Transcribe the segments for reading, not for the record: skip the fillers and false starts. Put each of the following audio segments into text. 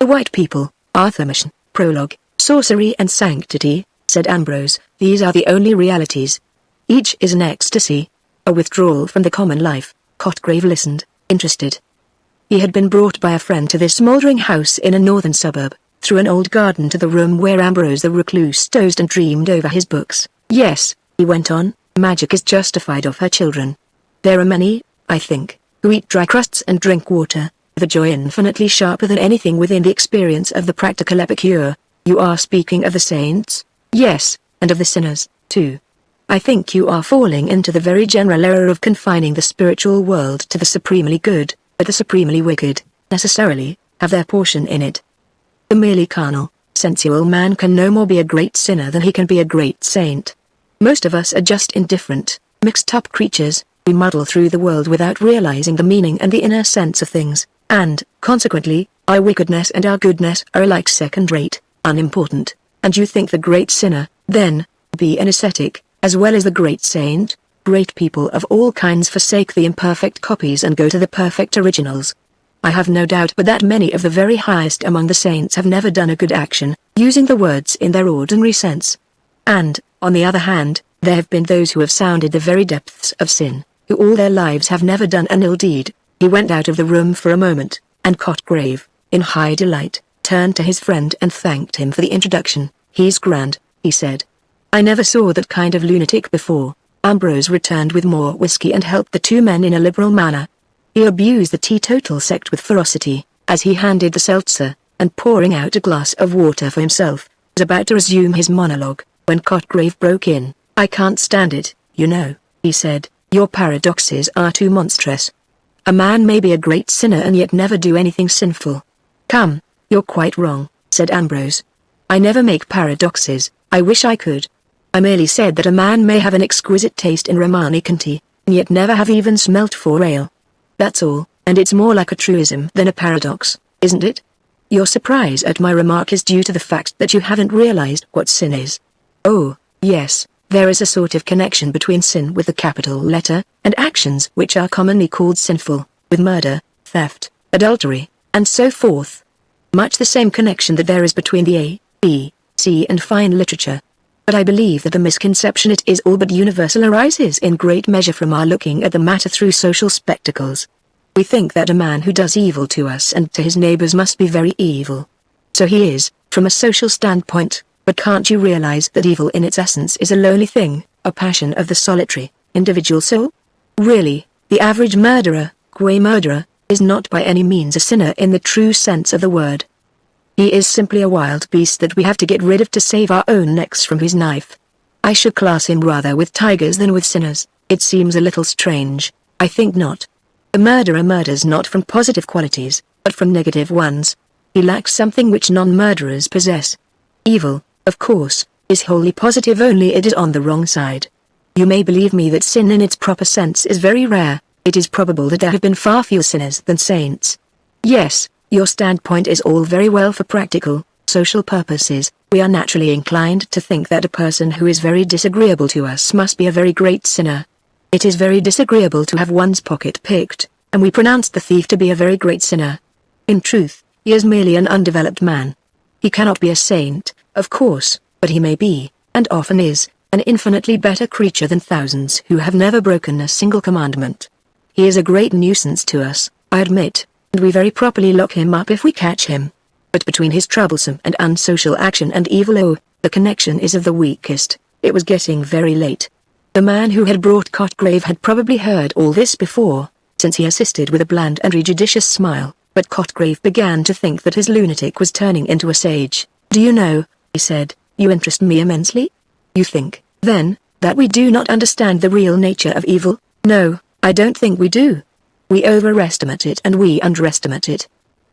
The white people, Arthur Machen, prologue, sorcery and sanctity, said Ambrose, these are the only realities. Each is an ecstasy, a withdrawal from the common life. Cotgrave listened, interested. He had been brought by a friend to this smouldering house in a northern suburb, through an old garden to the room where Ambrose the recluse dozed and dreamed over his books. Yes, he went on, magic is justified of her children. There are many, I think, who eat dry crusts and drink water, with a joy infinitely sharper than anything within the experience of the practical epicure. You are speaking of the saints? Yes, and of the sinners, too. I think you are falling into the very general error of confining the spiritual world to the supremely good, but the supremely wicked, necessarily, have their portion in it. The merely carnal, sensual man can no more be a great sinner than he can be a great saint. Most of us are just indifferent, mixed-up creatures. We muddle through the world without realizing the meaning and the inner sense of things, and, consequently, our wickedness and our goodness are alike second-rate, unimportant. And you think the great sinner, then, be an ascetic, as well as the great saint? Great people of all kinds forsake the imperfect copies and go to the perfect originals. I have no doubt but that many of the very highest among the saints have never done a good action, using the words in their ordinary sense. And, on the other hand, there have been those who have sounded the very depths of sin, who all their lives have never done an ill deed. He went out of the room for a moment, and Cotgrave, in high delight, turned to his friend and thanked him for the introduction. He's grand, he said. I never saw that kind of lunatic before. Ambrose returned with more whiskey and helped the two men in a liberal manner. He abused the teetotal sect with ferocity, as he handed the seltzer, and pouring out a glass of water for himself, was about to resume his monologue, when Cotgrave broke in. I can't stand it, you know, he said, your paradoxes are too monstrous. A man may be a great sinner and yet never do anything sinful. Come, you're quite wrong, said Ambrose. I never make paradoxes, I wish I could. I merely said that a man may have an exquisite taste in Romani Conti, and yet never have even smelt for ale. That's all, and it's more like a truism than a paradox, isn't it? Your surprise at my remark is due to the fact that you haven't realized what sin is. Oh, yes, there is a sort of connection between sin with the capital letter, and actions which are commonly called sinful, with murder, theft, adultery, and so forth. Much the same connection that there is between the A, B, C and fine literature. But I believe that the misconception it is all but universal arises in great measure from our looking at the matter through social spectacles. We think that a man who does evil to us and to his neighbors must be very evil. So he is, from a social standpoint, but can't you realize that evil in its essence is a lonely thing, a passion of the solitary, individual soul? Really, the average murderer, qua murderer, is not by any means a sinner in the true sense of the word. He is simply a wild beast that we have to get rid of to save our own necks from his knife. I should class him rather with tigers than with sinners. It seems a little strange. I think not. The murderer murders not from positive qualities, but from negative ones. He lacks something which non-murderers possess. Evil, of course, is wholly positive, only it is on the wrong side. You may believe me that sin in its proper sense is very rare. It is probable that there have been far fewer sinners than saints. Yes, your standpoint is all very well for practical, social purposes. We are naturally inclined to think that a person who is very disagreeable to us must be a very great sinner. It is very disagreeable to have one's pocket picked, and we pronounce the thief to be a very great sinner. In truth, he is merely an undeveloped man. He cannot be a saint, of course, but he may be, and often is, an infinitely better creature than thousands who have never broken a single commandment. He is a great nuisance to us, I admit, and we very properly lock him up if we catch him. But between his troublesome and unsocial action and evil, oh, the connection is of the weakest. It was getting very late. The man who had brought Cotgrave had probably heard all this before, since he assisted with a bland and judicious smile, but Cotgrave began to think that his lunatic was turning into a sage. Do you know, he said, you interest me immensely? You think, then, that we do not understand the real nature of evil? No, I don't think we do. We overestimate it and we underestimate it.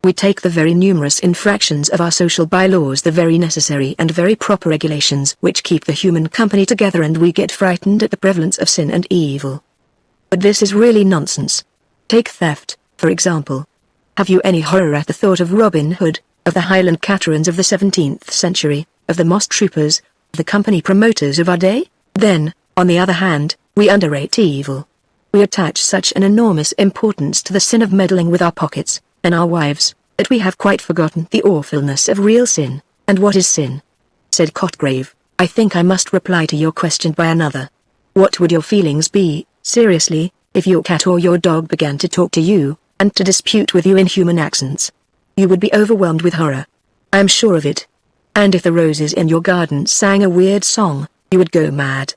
We take the very numerous infractions of our social bylaws, the very necessary and very proper regulations which keep the human company together, and we get frightened at the prevalence of sin and evil. But this is really nonsense. Take theft, for example. Have you any horror at the thought of Robin Hood, of the Highland caterans of the 17th century, of the moss troopers, of the company promoters of our day? Then, on the other hand, we underrate evil. We attach such an enormous importance to the sin of meddling with our pockets, and our wives, that we have quite forgotten the awfulness of real sin. And what is sin? Said Cotgrave. I think I must reply to your question by another. What would your feelings be, seriously, if your cat or your dog began to talk to you, and to dispute with you in human accents? You would be overwhelmed with horror. I am sure of it. And if the roses in your garden sang a weird song, you would go mad.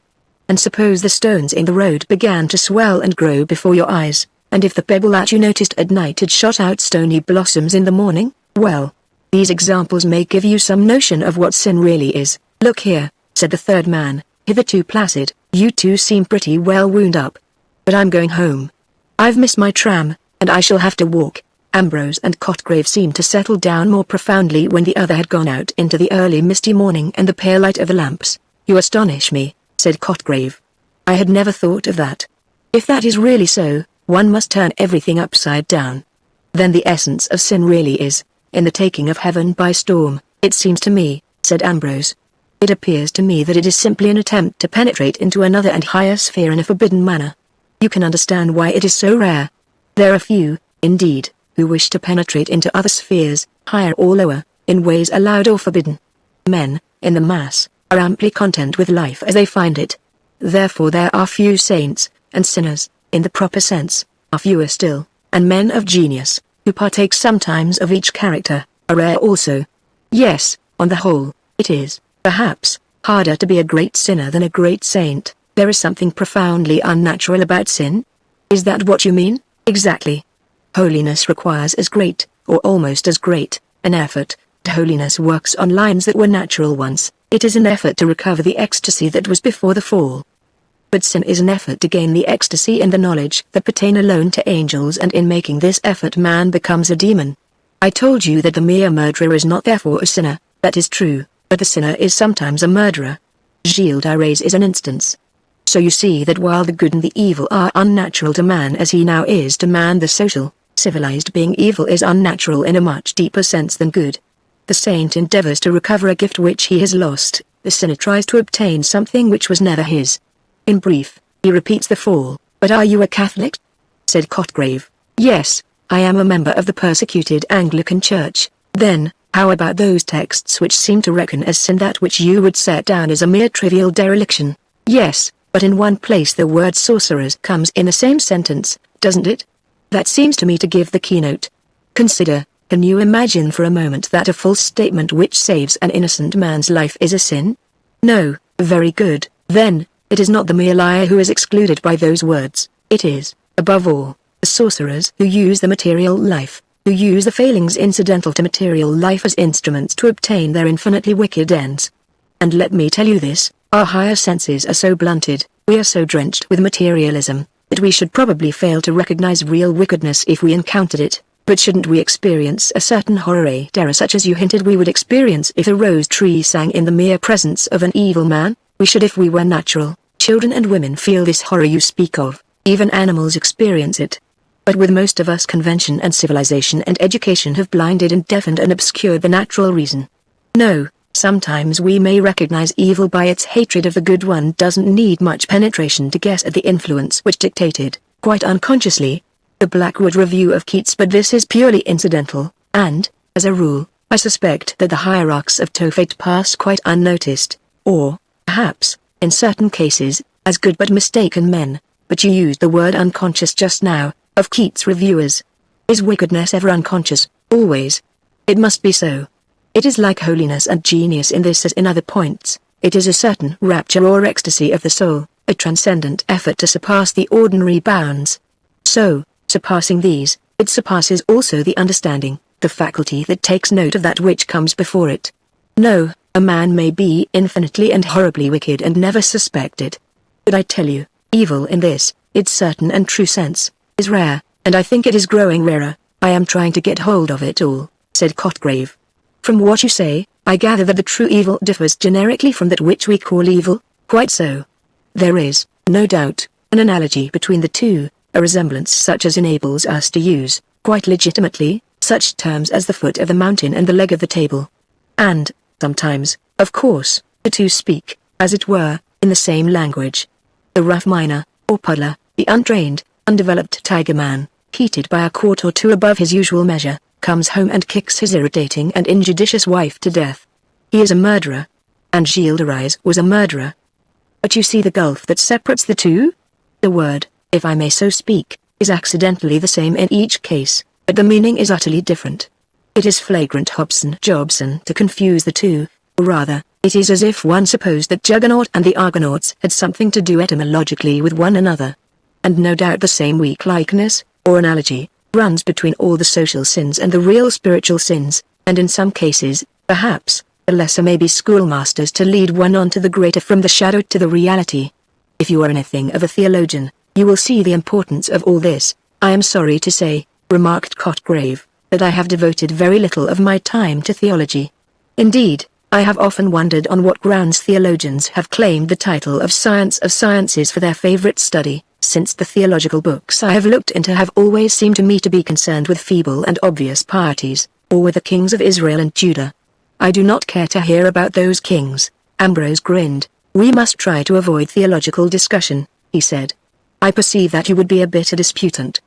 And suppose the stones in the road began to swell and grow before your eyes, and if the pebble that you noticed at night had shot out stony blossoms in the morning, well, these examples may give you some notion of what sin really is. Look here, said the third man, hitherto placid, you two seem pretty well wound up. But I'm going home. I've missed my tram, and I shall have to walk. Ambrose and Cotgrave seemed to settle down more profoundly when the other had gone out into the early misty morning and the pale light of the lamps. You astonish me, said Cotgrave. I had never thought of that. If that is really so, one must turn everything upside down. Then the essence of sin really is, in the taking of heaven by storm, it seems to me, said Ambrose. It appears to me that it is simply an attempt to penetrate into another and higher sphere in a forbidden manner. You can understand why it is so rare. There are few, indeed, who wish to penetrate into other spheres, higher or lower, in ways allowed or forbidden. Men, in the mass, are amply content with life as they find it. Therefore there are few saints, and sinners, in the proper sense, are fewer still, and men of genius, who partake sometimes of each character, are rare also. Yes, on the whole, it is, perhaps, harder to be a great sinner than a great saint. There is something profoundly unnatural about sin? Is that what you mean? Exactly. Holiness requires as great, or almost as great, an effort. Holiness works on lines that were natural once. It is an effort to recover the ecstasy that was before the fall. But sin is an effort to gain the ecstasy and the knowledge that pertain alone to angels, and in making this effort man becomes a demon. I told you that the mere murderer is not therefore a sinner. That is true, but the sinner is sometimes a murderer. Gilles de Rais is an instance. So you see that while the good and the evil are unnatural to man as he now is to man, the social, civilized being evil is unnatural in a much deeper sense than good. The saint endeavors to recover a gift which he has lost, the sinner tries to obtain something which was never his. In brief, he repeats the fall. But are you a Catholic? Said Cotgrave. Yes, I am a member of the persecuted Anglican Church. Then, how about those texts which seem to reckon as sin that which you would set down as a mere trivial dereliction? Yes, but in one place the word sorcerers comes in the same sentence, doesn't it? That seems to me to give the keynote. Consider, can you imagine for a moment that a false statement which saves an innocent man's life is a sin? No, very good, then, it is not the mere liar who is excluded by those words, it is, above all, the sorcerers who use the material life, who use the failings incidental to material life as instruments to obtain their infinitely wicked ends. And let me tell you this, our higher senses are so blunted, we are so drenched with materialism, that we should probably fail to recognize real wickedness if we encountered it. But shouldn't we experience a certain horror terror such as you hinted we would experience if a rose tree sang in the mere presence of an evil man? We should if we were natural. Children and women feel this horror you speak of, even animals experience it. But with most of us convention and civilization and education have blinded and deafened and obscured the natural reason. No, sometimes we may recognize evil by its hatred of the good. One doesn't need much penetration to guess at the influence which dictated, quite unconsciously, the Blackwood Review of Keats, but this is purely incidental, and, as a rule, I suspect that the hierarchs of Tophet pass quite unnoticed, or, perhaps, in certain cases, as good but mistaken men. But you used the word unconscious just now, of Keats' reviewers. Is wickedness ever unconscious? Always. It must be so. It is like holiness and genius in this as in other points. It is a certain rapture or ecstasy of the soul, a transcendent effort to surpass the ordinary bounds. So, surpassing these, it surpasses also the understanding, the faculty that takes note of that which comes before it. No, a man may be infinitely and horribly wicked and never suspect it. But I tell you, evil in this, its certain and true sense, is rare, and I think it is growing rarer. I am trying to get hold of it all, said Cotgrave. From what you say, I gather that the true evil differs generically from that which we call evil. Quite so. There is, no doubt, an analogy between the two, a resemblance such as enables us to use, quite legitimately, such terms as the foot of the mountain and the leg of the table. And, sometimes, of course, the two speak, as it were, in the same language. The rough miner, or puddler, the untrained, undeveloped tiger man, heated by a quart or two above his usual measure, comes home and kicks his irritating and injudicious wife to death. He is a murderer. And Gilles de Rais was a murderer. But you see the gulf that separates the two? The word, if I may so speak, is accidentally the same in each case, but the meaning is utterly different. It is flagrant Hobson-Jobson to confuse the two, or rather, it is as if one supposed that Juggernaut and the Argonauts had something to do etymologically with one another. And no doubt the same weak likeness, or analogy, runs between all the social sins and the real spiritual sins, and in some cases, perhaps, the lesser may be schoolmasters to lead one on to the greater from the shadow to the reality. If you are anything of a theologian, you will see the importance of all this. I am sorry to say, remarked Cotgrave, that I have devoted very little of my time to theology. Indeed, I have often wondered on what grounds theologians have claimed the title of Science of Sciences for their favorite study, since the theological books I have looked into have always seemed to me to be concerned with feeble and obvious pieties, or with the kings of Israel and Judah. I do not care to hear about those kings. Ambrose grinned. We must try to avoid theological discussion, he said. I perceive that you would be a bitter disputant.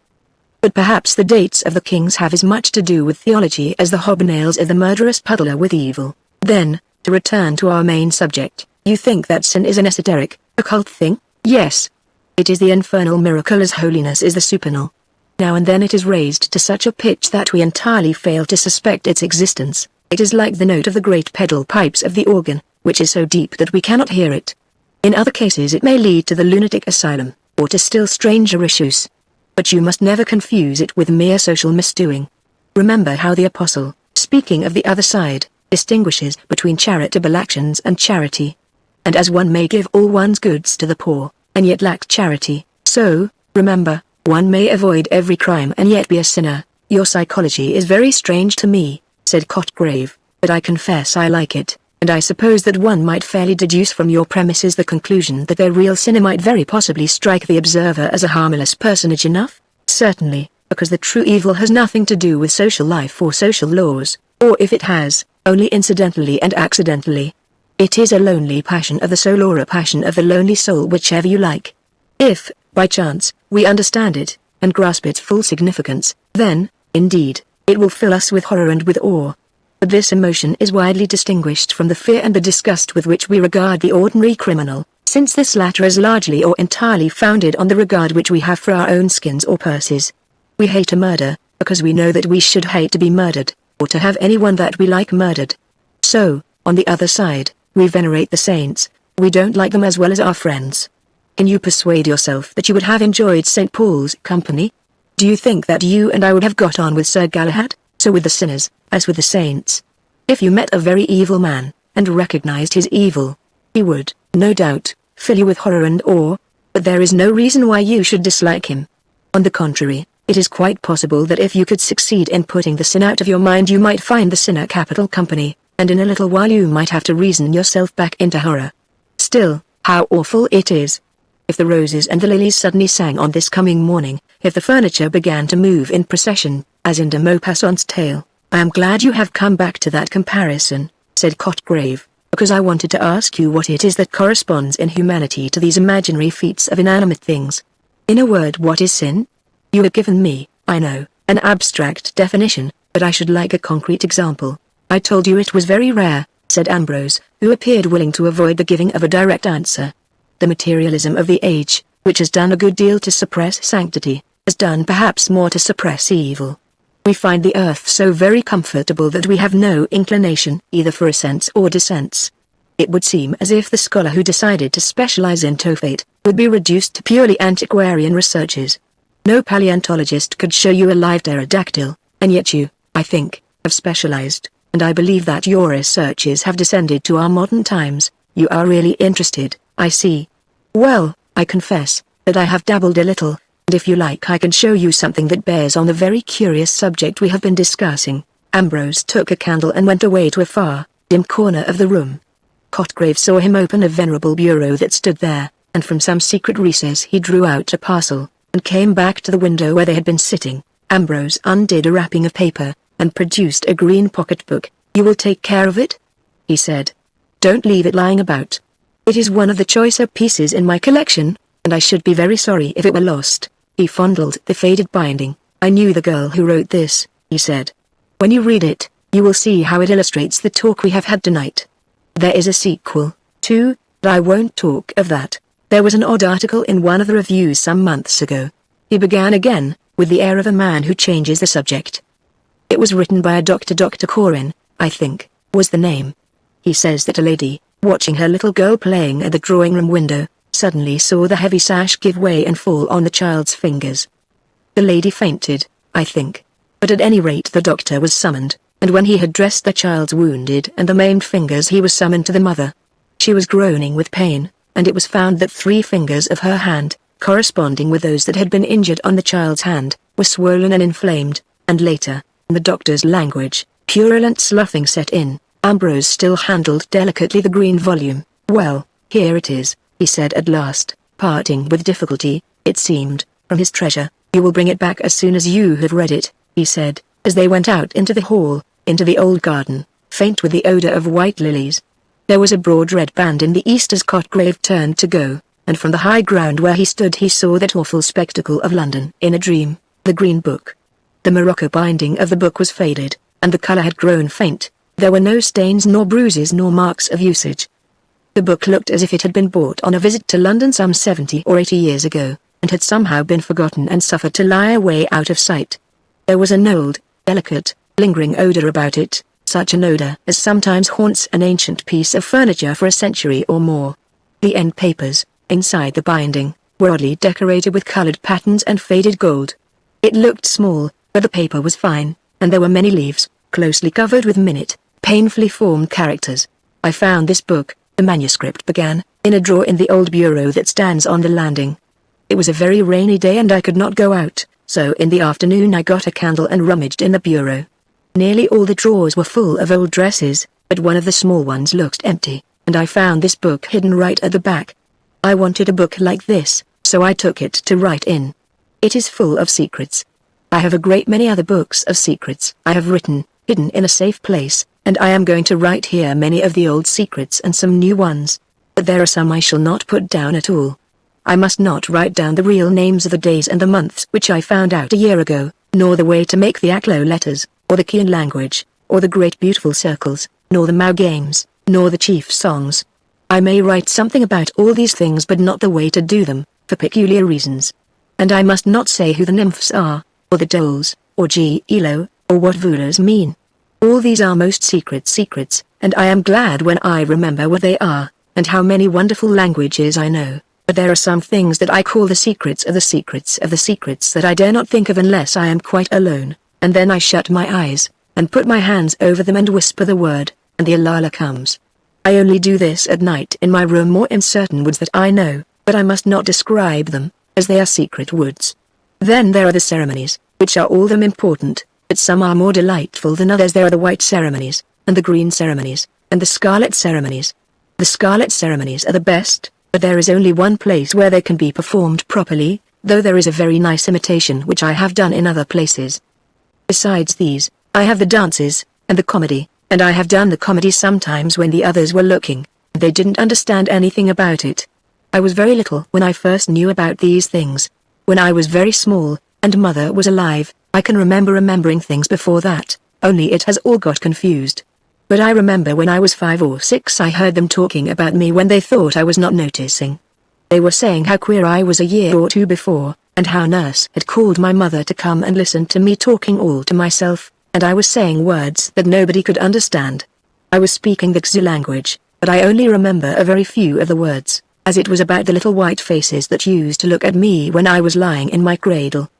But perhaps the dates of the kings have as much to do with theology as the hobnails of the murderous puddler with evil. Then, to return to our main subject, you think that sin is an esoteric, occult thing? Yes. It is the infernal miracle as holiness is the supernal. Now and then it is raised to such a pitch that we entirely fail to suspect its existence. It is like the note of the great pedal pipes of the organ, which is so deep that we cannot hear it. In other cases it may lead to the lunatic asylum, or to still stranger issues. But you must never confuse it with mere social misdoing. Remember how the apostle, speaking of the other side, distinguishes between charitable actions and charity. And as one may give all one's goods to the poor, and yet lack charity, so, remember, one may avoid every crime and yet be a sinner. Your psychology is very strange to me, said Cotgrave, but I confess I like it, and I suppose that one might fairly deduce from your premises the conclusion that a real sinner might very possibly strike the observer as a harmless personage enough? Certainly, because the true evil has nothing to do with social life or social laws, or if it has, only incidentally and accidentally. It is a lonely passion of the soul or a passion of the lonely soul, whichever you like. If, by chance, we understand it, and grasp its full significance, then, indeed, it will fill us with horror and with awe. But this emotion is widely distinguished from the fear and the disgust with which we regard the ordinary criminal, since this latter is largely or entirely founded on the regard which we have for our own skins or purses. We hate a murder, because we know that we should hate to be murdered, or to have anyone that we like murdered. So, on the other side, we venerate the saints. We don't like them as well as our friends. Can you persuade yourself that you would have enjoyed St. Paul's company? Do you think that you and I would have got on with Sir Galahad, so with the sinners, as with the saints? If you met a very evil man, and recognized his evil, he would, no doubt, fill you with horror and awe, but there is no reason why you should dislike him. On the contrary, it is quite possible that if you could succeed in putting the sin out of your mind you might find the sinner capital company, and in a little while you might have to reason yourself back into horror. Still, how awful it is. If the roses and the lilies suddenly sang on this coming morning, if the furniture began to move in procession, as in de Maupassant's tale. I am glad you have come back to that comparison, said Cotgrave, because I wanted to ask you what it is that corresponds in humanity to these imaginary feats of inanimate things. In a word, what is sin? You have given me, I know, an abstract definition, but I should like a concrete example. I told you it was very rare, said Ambrose, who appeared willing to avoid the giving of a direct answer. The materialism of the age, which has done a good deal to suppress sanctity, has done perhaps more to suppress evil. We find the earth so very comfortable that we have no inclination either for ascents or descents. It would seem as if the scholar who decided to specialize in Tophet would be reduced to purely antiquarian researches. No paleontologist could show you a live pterodactyl, and yet you, I think, have specialized, and I believe that your researches have descended to our modern times. You are really interested, I see. Well, I confess that I have dabbled a little, and if you like I can show you something that bears on the very curious subject we have been discussing. Ambrose took a candle and went away to a far, dim corner of the room. Cotgrave saw him open a venerable bureau that stood there, and from some secret recess he drew out a parcel, and came back to the window where they had been sitting. Ambrose undid a wrapping of paper, and produced a green pocket-book. You will take care of it? He said. Don't leave it lying about. It is one of the choicer pieces in my collection, and I should be very sorry if it were lost. He fondled the faded binding. I knew the girl who wrote this, he said. When you read it, you will see how it illustrates the talk we have had tonight. There is a sequel, too, but I won't talk of that. There was an odd article in one of the reviews some months ago. He began again, with the air of a man who changes the subject. It was written by a Dr. Corin, I think, was the name. He says that a lady, watching her little girl playing at the drawing room window, suddenly saw the heavy sash give way and fall on the child's fingers. The lady fainted, I think. But at any rate the doctor was summoned, and when he had dressed the child's wounded and the maimed fingers he was summoned to the mother. She was groaning with pain, and it was found that 3 fingers of her hand, corresponding with those that had been injured on the child's hand, were swollen and inflamed, and later, in the doctor's language, purulent sloughing set in. Ambrose still handled delicately the green volume. "Well, here it is," he said at last, parting with difficulty, it seemed, from his treasure. "You will bring it back as soon as you have read it," he said, as they went out into the hall, into the old garden, faint with the odor of white lilies. There was a broad red band in the east as Cotgrave turned to go, and from the high ground where he stood he saw that awful spectacle of London in a dream, the Green Book. The morocco binding of the book was faded, and the color had grown faint. There were no stains nor bruises nor marks of usage. The book looked as if it had been bought on a visit to London some 70 or 80 years ago, and had somehow been forgotten and suffered to lie away out of sight. There was an old, delicate, lingering odor about it, such an odor as sometimes haunts an ancient piece of furniture for a century or more. The end papers, inside the binding, were oddly decorated with colored patterns and faded gold. It looked small, but the paper was fine, and there were many leaves, closely covered with minute, painfully formed characters. "I found this book," the manuscript began, "in a drawer in the old bureau that stands on the landing. It was a very rainy day and I could not go out, so in the afternoon I got a candle and rummaged in the bureau. Nearly all the drawers were full of old dresses, but one of the small ones looked empty, and I found this book hidden right at the back. I wanted a book like this, so I took it to write in. It is full of secrets. I have a great many other books of secrets I have written, hidden in a safe place, and I am going to write here many of the old secrets and some new ones. But there are some I shall not put down at all. I must not write down the real names of the days and the months which I found out a year ago, nor the way to make the Aklo letters, or the Kian language, or the great beautiful circles, nor the Mao games, nor the chief songs. I may write something about all these things but not the way to do them, for peculiar reasons. And I must not say who the nymphs are, or the doles, or Elo, or what rulers mean. All these are most secrets, and I am glad when I remember what they are, and how many wonderful languages I know. But there are some things that I call the secrets of the secrets of the secrets that I dare not think of unless I am quite alone, and then I shut my eyes, and put my hands over them and whisper the word, and the Alala comes. I only do this at night in my room or in certain woods that I know, but I must not describe them, as they are secret woods. Then there are the ceremonies, which are all them important, but some are more delightful than others. There are the white ceremonies, and the green ceremonies, and the scarlet ceremonies. The scarlet ceremonies are the best, but there is only one place where they can be performed properly, though there is a very nice imitation which I have done in other places. Besides these, I have the dances, and the comedy, and I have done the comedy sometimes when the others were looking. They didn't understand anything about it. I was very little when I first knew about these things. When I was very small, and mother was alive, I can remembering things before that, only it has all got confused. But I remember when I was 5 or 6 I heard them talking about me when they thought I was not noticing. They were saying how queer I was a year or 2 before, and how nurse had called my mother to come and listen to me talking all to myself, and I was saying words that nobody could understand. I was speaking the Xu language, but I only remember a very few of the words, as it was about the little white faces that used to look at me when I was lying in my cradle.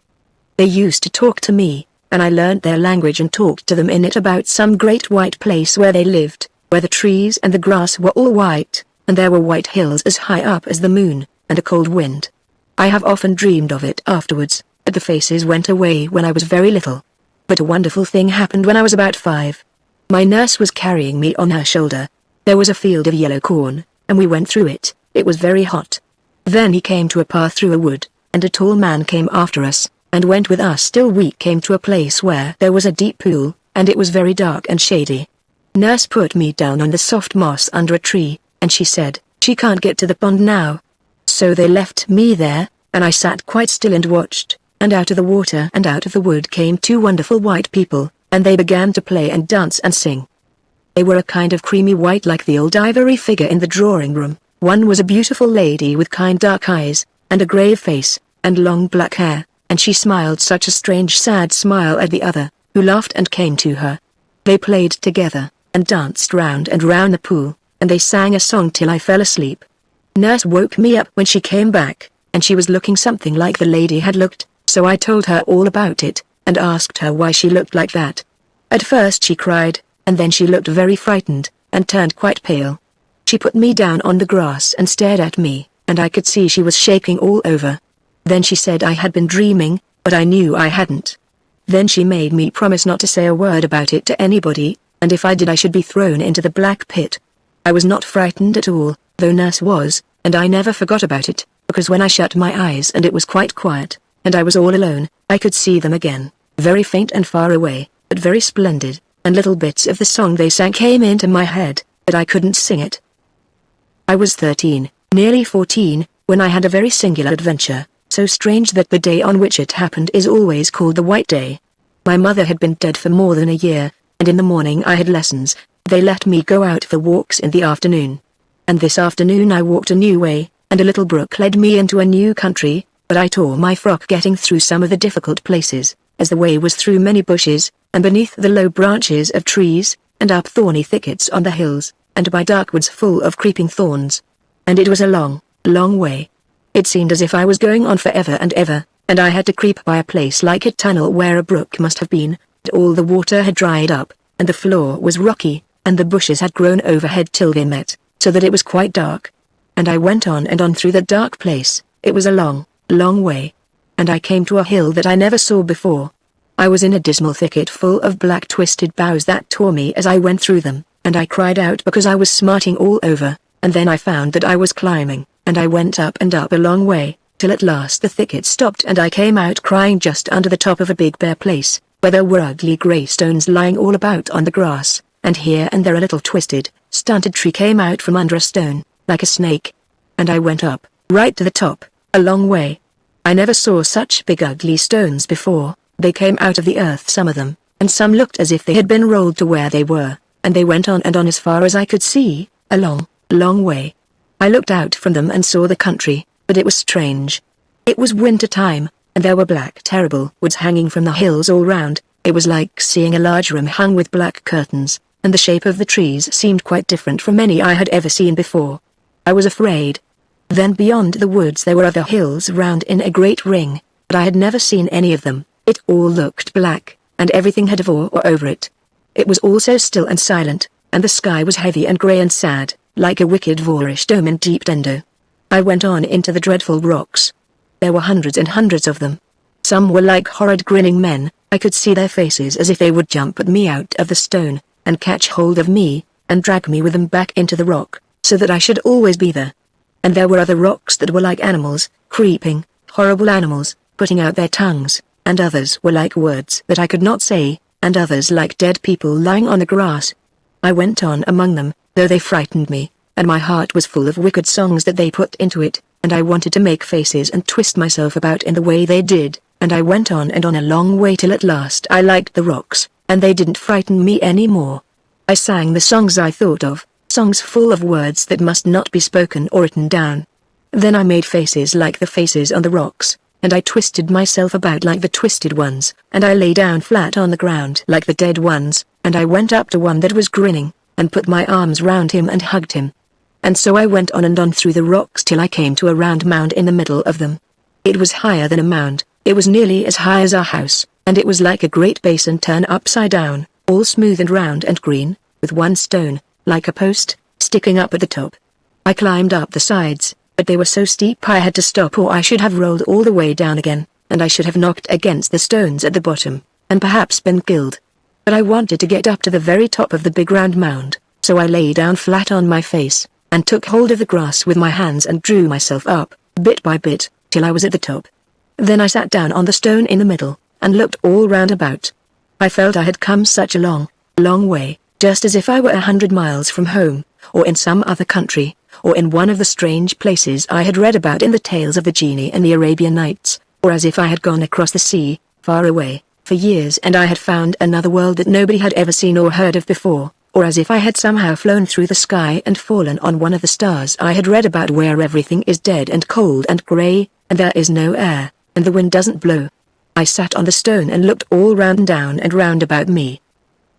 They used to talk to me, and I learnt their language and talked to them in it about some great white place where they lived, where the trees and the grass were all white, and there were white hills as high up as the moon, and a cold wind. I have often dreamed of it afterwards, but the faces went away when I was very little. But a wonderful thing happened when I was about 5. My nurse was carrying me on her shoulder. There was a field of yellow corn, and we went through it. It was very hot. Then he came to a path through a wood, and a tall man came after us, and went with us till we came to a place where there was a deep pool, and it was very dark and shady. Nurse put me down on the soft moss under a tree, and she said, she can't get to the pond now. So they left me there, and I sat quite still and watched, and out of the water and out of the wood came 2 wonderful white people, and they began to play and dance and sing. They were a kind of creamy white like the old ivory figure in the drawing room. One was a beautiful lady with kind dark eyes, and a grave face, and long black hair, and she smiled such a strange sad smile at the other, who laughed and came to her. They played together, and danced round and round the pool, and they sang a song till I fell asleep. Nurse woke me up when she came back, and she was looking something like the lady had looked, so I told her all about it, and asked her why she looked like that. At first she cried, and then she looked very frightened, and turned quite pale. She put me down on the grass and stared at me, and I could see she was shaking all over. Then she said I had been dreaming, but I knew I hadn't. Then she made me promise not to say a word about it to anybody, and if I did I should be thrown into the black pit. I was not frightened at all, though Nurse was, and I never forgot about it, because when I shut my eyes and it was quite quiet, and I was all alone, I could see them again, very faint and far away, but very splendid, and little bits of the song they sang came into my head, but I couldn't sing it. I was 13, nearly 14, when I had a very singular adventure, so strange that the day on which it happened is always called the White Day. My mother had been dead for more than a year, and in the morning I had lessons. They let me go out for walks in the afternoon. And this afternoon I walked a new way, and a little brook led me into a new country, but I tore my frock getting through some of the difficult places, as the way was through many bushes, and beneath the low branches of trees, and up thorny thickets on the hills, and by dark woods full of creeping thorns. And it was a long, long way. It seemed as if I was going on forever and ever, and I had to creep by a place like a tunnel where a brook must have been, and all the water had dried up, and the floor was rocky, and the bushes had grown overhead till they met, so that it was quite dark. And I went on and on through that dark place. It was a long, long way. And I came to a hill that I never saw before. I was in a dismal thicket full of black twisted boughs that tore me as I went through them, and I cried out because I was smarting all over, and then I found that I was climbing, and I went up and up a long way, till at last the thicket stopped and I came out crying just under the top of a big bare place, where there were ugly grey stones lying all about on the grass, and here and there a little twisted, stunted tree came out from under a stone, like a snake. And I went up, right to the top, a long way. I never saw such big ugly stones before. They came out of the earth, some of them, and some looked as if they had been rolled to where they were, and they went on and on as far as I could see, a long, long way. I looked out from them and saw the country, but it was strange. It was winter time, and there were black terrible woods hanging from the hills all round. It was like seeing a large room hung with black curtains, and the shape of the trees seemed quite different from any I had ever seen before. I was afraid. Then beyond the woods there were other hills round in a great ring, but I had never seen any of them. It all looked black, and everything had a vor over it. It was all so still and silent, and the sky was heavy and grey and sad, like a wicked voorish dome in deep Dendo. I went on into the dreadful rocks. There were hundreds and hundreds of them. Some were like horrid grinning men. I could see their faces as if they would jump at me out of the stone, and catch hold of me, and drag me with them back into the rock, so that I should always be there. And there were other rocks that were like animals, creeping, horrible animals, putting out their tongues, and others were like words that I could not say, and others like dead people lying on the grass. I went on among them, though they frightened me, and my heart was full of wicked songs that they put into it, and I wanted to make faces and twist myself about in the way they did, and I went on and on a long way till at last I liked the rocks, and they didn't frighten me any more. I sang the songs I thought of, songs full of words that must not be spoken or written down. Then I made faces like the faces on the rocks, and I twisted myself about like the twisted ones, and I lay down flat on the ground like the dead ones, and I went up to one that was grinning, and put my arms round him and hugged him. And so I went on and on through the rocks till I came to a round mound in the middle of them. It was higher than a mound, it was nearly as high as our house, and it was like a great basin turned upside down, all smooth and round and green, with one stone, like a post, sticking up at the top. I climbed up the sides, but they were so steep I had to stop or I should have rolled all the way down again, and I should have knocked against the stones at the bottom, and perhaps been killed. But I wanted to get up to the very top of the big round mound, so I lay down flat on my face, and took hold of the grass with my hands and drew myself up, bit by bit, till I was at the top. Then I sat down on the stone in the middle, and looked all round about. I felt I had come such a long, long way, just as if I were 100 miles from home, or in some other country, or in one of the strange places I had read about in the tales of the genie and the Arabian Nights, or as if I had gone across the sea, far away, for years, and I had found another world that nobody had ever seen or heard of before, or as if I had somehow flown through the sky and fallen on one of the stars I had read about, where everything is dead and cold and grey, and there is no air, and the wind doesn't blow. I sat on the stone and looked all round and down and round about me.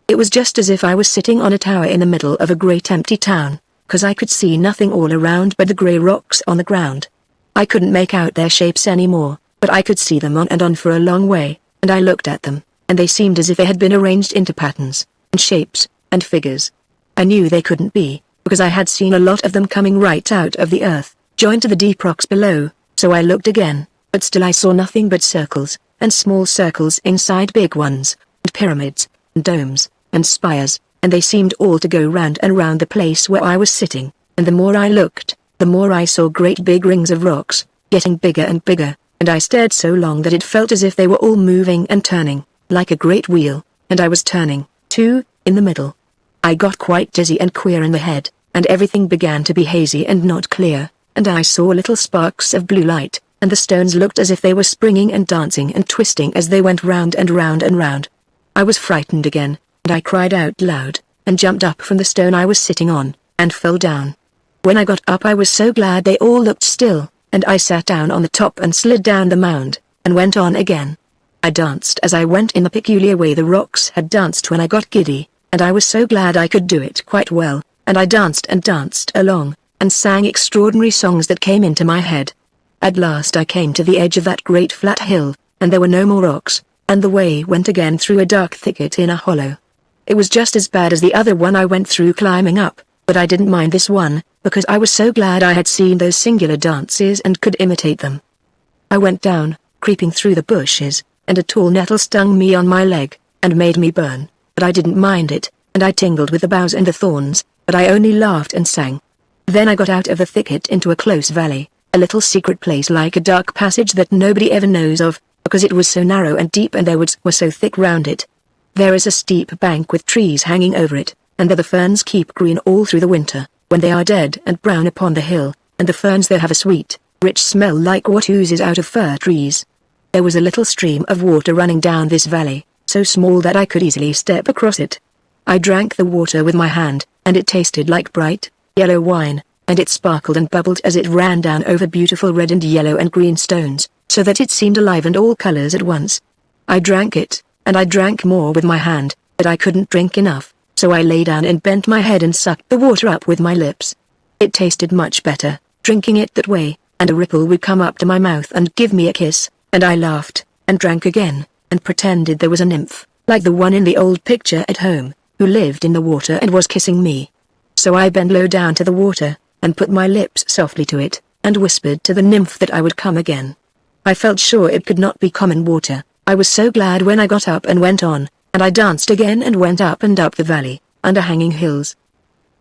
It was just as if I was sitting on a tower in the middle of a great empty town, 'cause I could see nothing all around but the grey rocks on the ground. I couldn't make out their shapes anymore, but I could see them on and on for a long way, and I looked at them, and they seemed as if they had been arranged into patterns, and shapes, and figures. I knew they couldn't be, because I had seen a lot of them coming right out of the earth, joined to the deep rocks below, so I looked again, but still I saw nothing but circles, and small circles inside big ones, and pyramids, and domes, and spires, and they seemed all to go round and round the place where I was sitting, and the more I looked, the more I saw great big rings of rocks, getting bigger and bigger, and I stared so long that it felt as if they were all moving and turning, like a great wheel, and I was turning, too, in the middle. I got quite dizzy and queer in the head, and everything began to be hazy and not clear, and I saw little sparks of blue light, and the stones looked as if they were springing and dancing and twisting as they went round and round and round. I was frightened again, and I cried out loud, and jumped up from the stone I was sitting on, and fell down. When I got up I was so glad they all looked still, and I sat down on the top and slid down the mound, and went on again. I danced as I went in the peculiar way the rocks had danced when I got giddy, and I was so glad I could do it quite well, and I danced and danced along, and sang extraordinary songs that came into my head. At last I came to the edge of that great flat hill, and there were no more rocks, and the way went again through a dark thicket in a hollow. It was just as bad as the other one I went through climbing up, but I didn't mind this one, because I was so glad I had seen those singular dances and could imitate them. I went down, creeping through the bushes, and a tall nettle stung me on my leg, and made me burn, but I didn't mind it, and I tingled with the boughs and the thorns, but I only laughed and sang. Then I got out of the thicket into a close valley, a little secret place like a dark passage that nobody ever knows of, because it was so narrow and deep and their woods were so thick round it. There is a steep bank with trees hanging over it, and there the ferns keep green all through the winter, when they are dead and brown upon the hill, and the ferns there have a sweet, rich smell like what oozes out of fir trees. There was a little stream of water running down this valley, so small that I could easily step across it. I drank the water with my hand, and it tasted like bright, yellow wine, and it sparkled and bubbled as it ran down over beautiful red and yellow and green stones, so that it seemed alive and all colors at once. I drank it, and I drank more with my hand, but I couldn't drink enough, so I lay down and bent my head and sucked the water up with my lips. It tasted much better, drinking it that way, and a ripple would come up to my mouth and give me a kiss, and I laughed, and drank again, and pretended there was a nymph, like the one in the old picture at home, who lived in the water and was kissing me. So I bent low down to the water, and put my lips softly to it, and whispered to the nymph that I would come again. I felt sure it could not be common water. I was so glad when I got up and went on, and I danced again and went up and up the valley, under hanging hills.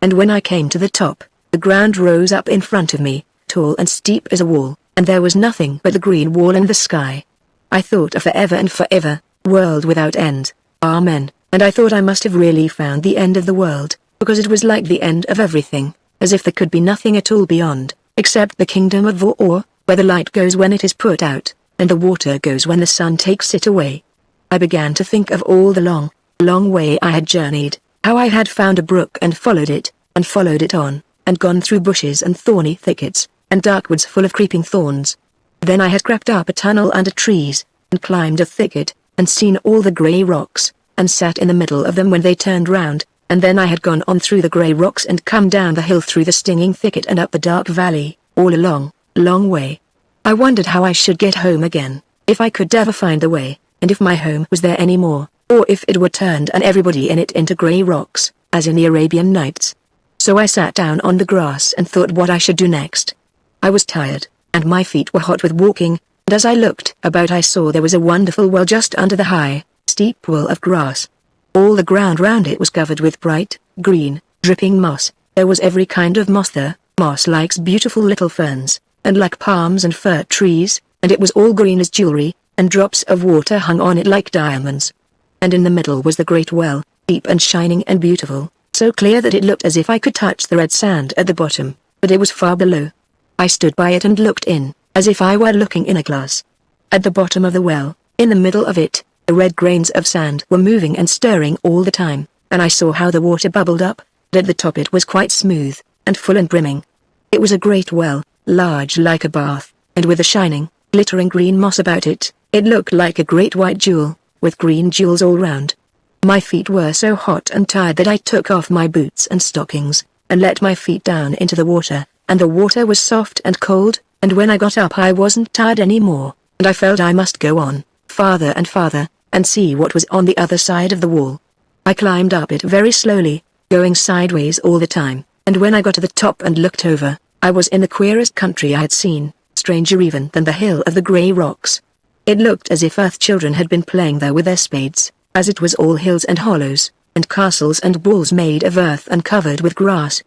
And when I came to the top, the ground rose up in front of me, tall and steep as a wall, and there was nothing but the green wall and the sky. I thought of forever and forever, world without end, amen, and I thought I must have really found the end of the world, because it was like the end of everything, as if there could be nothing at all beyond, except the kingdom of Or, where the light goes when it is put out, and the water goes when the sun takes it away. I began to think of all the long, long way I had journeyed, how I had found a brook and followed it on, and gone through bushes and thorny thickets, and dark woods full of creeping thorns. Then I had crept up a tunnel under trees, and climbed a thicket, and seen all the grey rocks, and sat in the middle of them when they turned round, and then I had gone on through the grey rocks and come down the hill through the stinging thicket and up the dark valley, all a long, long way. I wondered how I should get home again, if I could ever find the way, and if my home was there any more, or if it were turned and everybody in it into grey rocks, as in the Arabian Nights. So I sat down on the grass and thought what I should do next. I was tired, and my feet were hot with walking, and as I looked about I saw there was a wonderful well just under the high, steep wall of grass. All the ground round it was covered with bright, green, dripping moss. There was every kind of moss there, moss like beautiful little ferns, and like palms and fir trees, and it was all green as jewelry, and drops of water hung on it like diamonds. And in the middle was the great well, deep and shining and beautiful, so clear that it looked as if I could touch the red sand at the bottom, but it was far below. I stood by it and looked in, as if I were looking in a glass. At the bottom of the well, in the middle of it, The red grains of sand were moving and stirring all the time, and I saw how the water bubbled up, but at the top it was quite smooth, and full and brimming. It was a great well, large like a bath, and with a shining, glittering green moss about it. It looked like a great white jewel, with green jewels all round. My feet were so hot and tired that I took off my boots and stockings, and let my feet down into the water, and the water was soft and cold, and when I got up I wasn't tired anymore, and I felt I must go on, farther and farther, and see what was on the other side of the wall. I climbed up it very slowly, going sideways all the time, and when I got to the top and looked over, I was in the queerest country I had seen, stranger even than the hill of the grey rocks. It looked as if earth children had been playing there with their spades, as it was all hills and hollows, and castles and walls made of earth and covered with grass.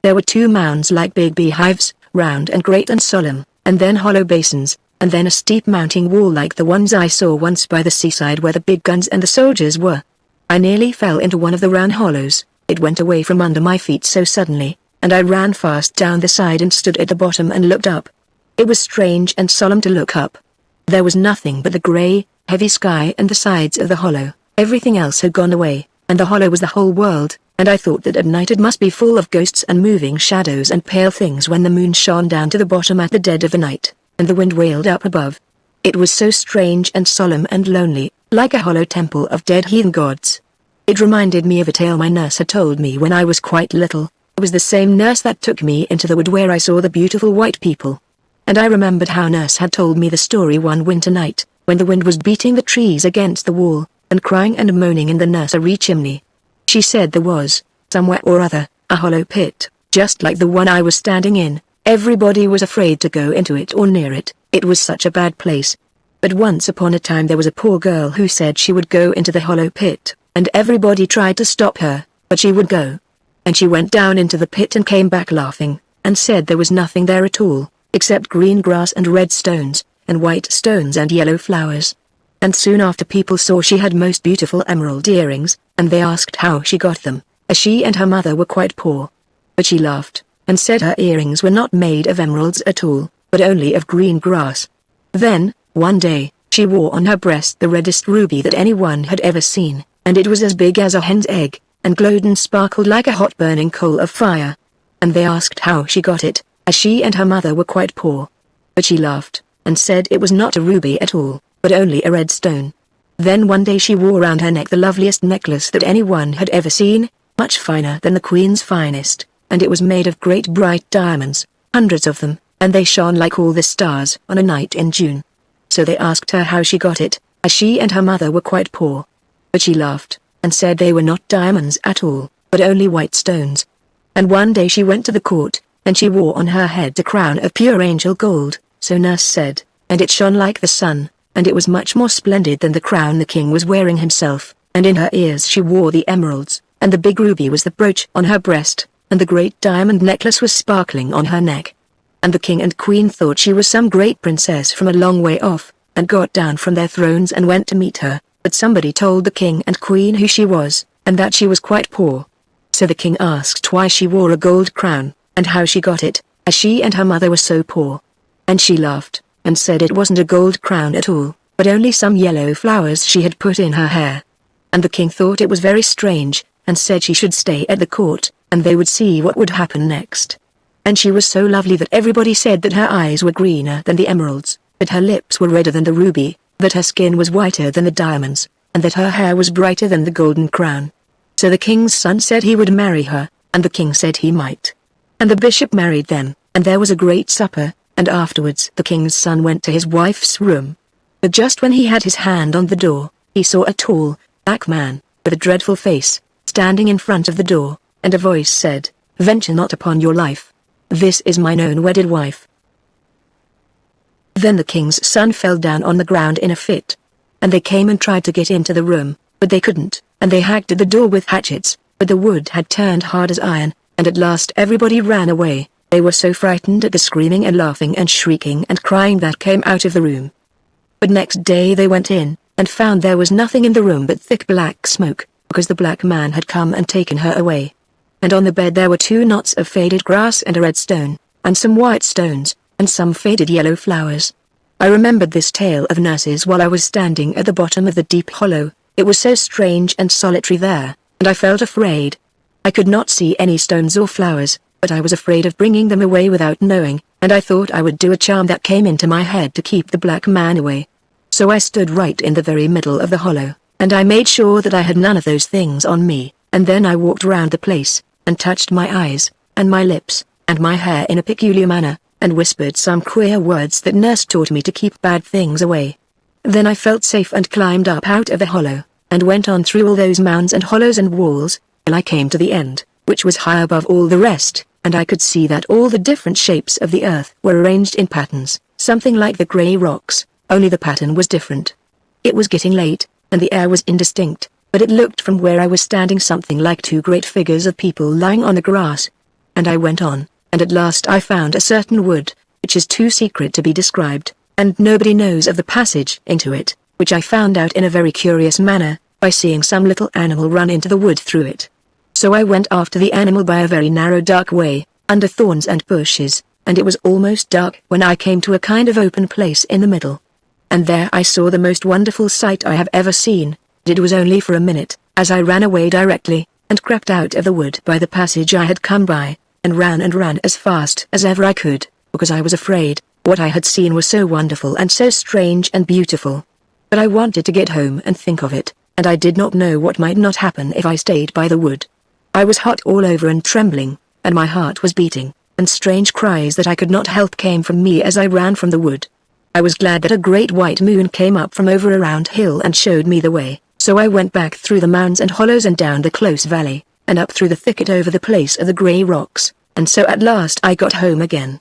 There were 2 mounds like big beehives, round and great and solemn, and then hollow basins, and then a steep mounting wall like the ones I saw once by the seaside where the big guns and the soldiers were. I nearly fell into one of the round hollows. It went away from under my feet so suddenly, and I ran fast down the side and stood at the bottom and looked up. It was strange and solemn to look up. There was nothing but the grey, heavy sky and the sides of the hollow. Everything else had gone away, and the hollow was the whole world, and I thought that at night it must be full of ghosts and moving shadows and pale things when the moon shone down to the bottom at the dead of the night, and the wind wailed up above. It was so strange and solemn and lonely, like a hollow temple of dead heathen gods. It reminded me of a tale my nurse had told me when I was quite little. It was the same nurse that took me into the wood where I saw the beautiful white people. And I remembered how nurse had told me the story one winter night, when the wind was beating the trees against the wall, and crying and moaning in the nursery chimney. She said there was, somewhere or other, a hollow pit, just like the one I was standing in. Everybody was afraid to go into it or near it, it was such a bad place. But once upon a time there was a poor girl who said she would go into the hollow pit, and everybody tried to stop her, but she would go. And she went down into the pit and came back laughing, and said there was nothing there at all, except green grass and red stones, and white stones and yellow flowers. And soon after people saw she had most beautiful emerald earrings, and they asked how she got them, as she and her mother were quite poor. But she laughed, and said her earrings were not made of emeralds at all, but only of green grass. Then, one day, she wore on her breast the reddest ruby that anyone had ever seen, and it was as big as a hen's egg, and glowed and sparkled like a hot burning coal of fire. And they asked how she got it, as she and her mother were quite poor. But she laughed, and said it was not a ruby at all, but only a red stone. Then one day she wore round her neck the loveliest necklace that anyone had ever seen, much finer than the queen's finest, and it was made of great bright diamonds, hundreds of them, and they shone like all the stars on a night in June. So they asked her how she got it, as she and her mother were quite poor. But she laughed, and said they were not diamonds at all, but only white stones. And one day she went to the court, and she wore on her head a crown of pure angel gold, so nurse said, and it shone like the sun, and it was much more splendid than the crown the king was wearing himself, and in her ears she wore the emeralds, and the big ruby was the brooch on her breast, and the great diamond necklace was sparkling on her neck. And the king and queen thought she was some great princess from a long way off, and got down from their thrones and went to meet her, but somebody told the king and queen who she was, and that she was quite poor. So the king asked why she wore a gold crown, and how she got it, as she and her mother were so poor. And she laughed, and said it wasn't a gold crown at all, but only some yellow flowers she had put in her hair. And the king thought it was very strange, and said she should stay at the court, and they would see what would happen next. And she was so lovely that everybody said that her eyes were greener than the emeralds, that her lips were redder than the ruby, that her skin was whiter than the diamonds, and that her hair was brighter than the golden crown. So the king's son said he would marry her, and the king said he might. And the bishop married them, and there was a great supper, and afterwards the king's son went to his wife's room. But just when he had his hand on the door, he saw a tall, black man, with a dreadful face, standing in front of the door, and a voice said, "Venture not upon your life. This is mine own wedded wife." Then the king's son fell down on the ground in a fit. And they came and tried to get into the room, but they couldn't, and they hacked at the door with hatchets, but the wood had turned hard as iron, and at last everybody ran away. They were so frightened at the screaming and laughing and shrieking and crying that came out of the room. But next day they went in, and found there was nothing in the room but thick black smoke, because the black man had come and taken her away. And on the bed there were 2 knots of faded grass and a red stone, and some white stones, and some faded yellow flowers. I remembered this tale of nurses while I was standing at the bottom of the deep hollow. It was so strange and solitary there, and I felt afraid. I could not see any stones or flowers, but I was afraid of bringing them away without knowing, and I thought I would do a charm that came into my head to keep the black man away. So I stood right in the very middle of the hollow, and I made sure that I had none of those things on me, and then I walked round the place, and touched my eyes, and my lips, and my hair in a peculiar manner, and whispered some queer words that nurse taught me to keep bad things away. Then I felt safe and climbed up out of the hollow, and went on through all those mounds and hollows and walls, till I came to the end, which was high above all the rest, and I could see that all the different shapes of the earth were arranged in patterns, something like the grey rocks, only the pattern was different. It was getting late, and the air was indistinct, but it looked from where I was standing something like two great figures of people lying on the grass. And I went on, and at last I found a certain wood, which is too secret to be described, and nobody knows of the passage into it, which I found out in a very curious manner, by seeing some little animal run into the wood through it. So I went after the animal by a very narrow dark way, under thorns and bushes, and it was almost dark when I came to a kind of open place in the middle. And there I saw the most wonderful sight I have ever seen. It was only for a minute, as I ran away directly, and crept out of the wood by the passage I had come by, and ran as fast as ever I could, because I was afraid. What I had seen was so wonderful and so strange and beautiful. But I wanted to get home and think of it, and I did not know what might not happen if I stayed by the wood. I was hot all over and trembling, and my heart was beating, and strange cries that I could not help came from me as I ran from the wood. I was glad that a great white moon came up from over a round hill and showed me the way, so I went back through the mounds and hollows and down the close valley, and up through the thicket over the place of the grey rocks, and so at last I got home again.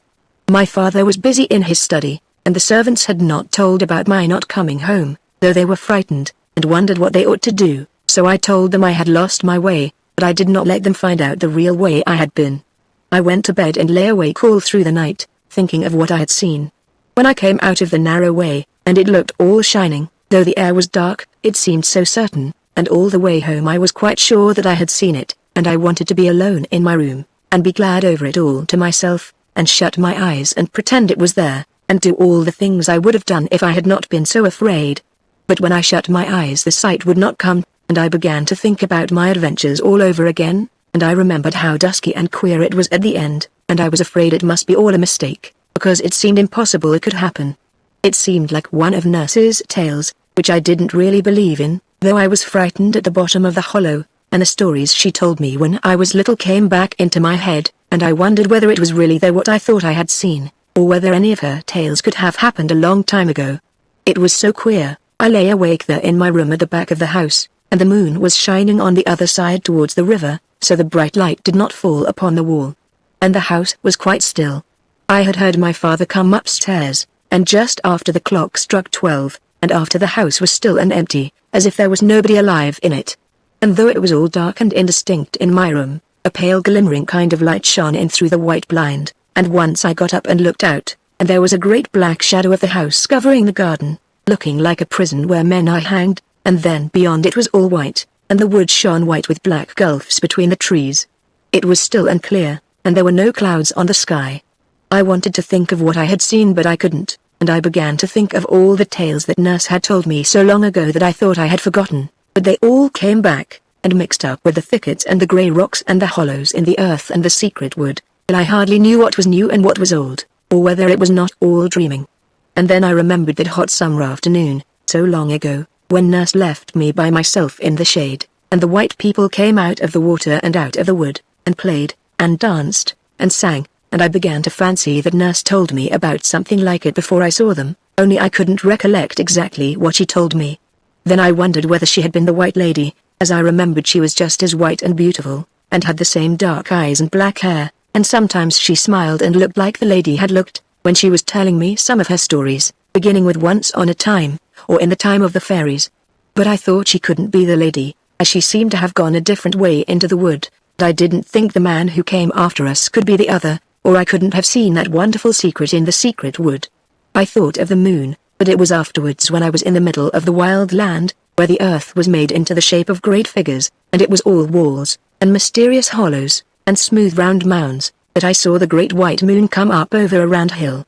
My father was busy in his study, and the servants had not told about my not coming home, though they were frightened, and wondered what they ought to do, so I told them I had lost my way, but I did not let them find out the real way I had been. I went to bed and lay awake all through the night, thinking of what I had seen. When I came out of the narrow way, and it looked all shining, though the air was dark, it seemed so certain, and all the way home I was quite sure that I had seen it, and I wanted to be alone in my room, and be glad over it all to myself, and shut my eyes and pretend it was there, and do all the things I would have done if I had not been so afraid. But when I shut my eyes the sight would not come, and I began to think about my adventures all over again, and I remembered how dusky and queer it was at the end, and I was afraid it must be all a mistake, because it seemed impossible it could happen. It seemed like one of Nurse's tales, which I didn't really believe in, though I was frightened at the bottom of the hollow, and the stories she told me when I was little came back into my head, and I wondered whether it was really there what I thought I had seen, or whether any of her tales could have happened a long time ago. It was so queer. I lay awake there in my room at the back of the house, and the moon was shining on the other side towards the river, so the bright light did not fall upon the wall. And the house was quite still. I had heard my father come upstairs, and just after the clock struck 12, and after the house was still and empty, as if there was nobody alive in it. And though it was all dark and indistinct in my room, a pale glimmering kind of light shone in through the white blind, and once I got up and looked out, and there was a great black shadow of the house covering the garden, looking like a prison where men are hanged, and then beyond it was all white, and the wood shone white with black gulfs between the trees. It was still and clear, and there were no clouds on the sky. I wanted to think of what I had seen but I couldn't, and I began to think of all the tales that Nurse had told me so long ago that I thought I had forgotten, but they all came back, and mixed up with the thickets and the grey rocks and the hollows in the earth and the secret wood, till I hardly knew what was new and what was old, or whether it was not all dreaming. And then I remembered that hot summer afternoon, so long ago, when Nurse left me by myself in the shade, and the white people came out of the water and out of the wood, and played, and danced, and sang, and I began to fancy that Nurse told me about something like it before I saw them, only I couldn't recollect exactly what she told me. Then I wondered whether she had been the White Lady, as I remembered she was just as white and beautiful, and had the same dark eyes and black hair, and sometimes she smiled and looked like the lady had looked, when she was telling me some of her stories, beginning with Once on a Time, or In the Time of the Fairies. But I thought she couldn't be the lady, as she seemed to have gone a different way into the wood, and I didn't think the man who came after us could be the other, or I couldn't have seen that wonderful secret in the secret wood. I thought of the moon, but it was afterwards when I was in the middle of the wild land, where the earth was made into the shape of great figures, and it was all walls, and mysterious hollows, and smooth round mounds, that I saw the great white moon come up over a round hill.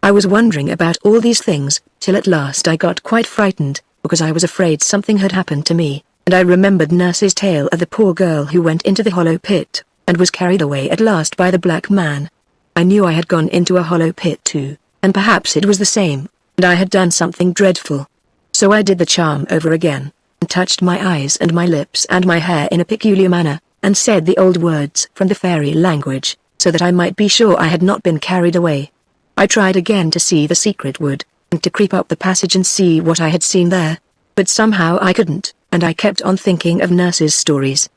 I was wondering about all these things, till at last I got quite frightened, because I was afraid something had happened to me, and I remembered Nurse's tale of the poor girl who went into the hollow pit, and was carried away at last by the black man. I knew I had gone into a hollow pit too, and perhaps it was the same, and I had done something dreadful. So I did the charm over again, and touched my eyes and my lips and my hair in a peculiar manner, and said the old words from the fairy language, so that I might be sure I had not been carried away. I tried again to see the secret wood, and to creep up the passage and see what I had seen there, but somehow I couldn't, and I kept on thinking of Nurse's stories.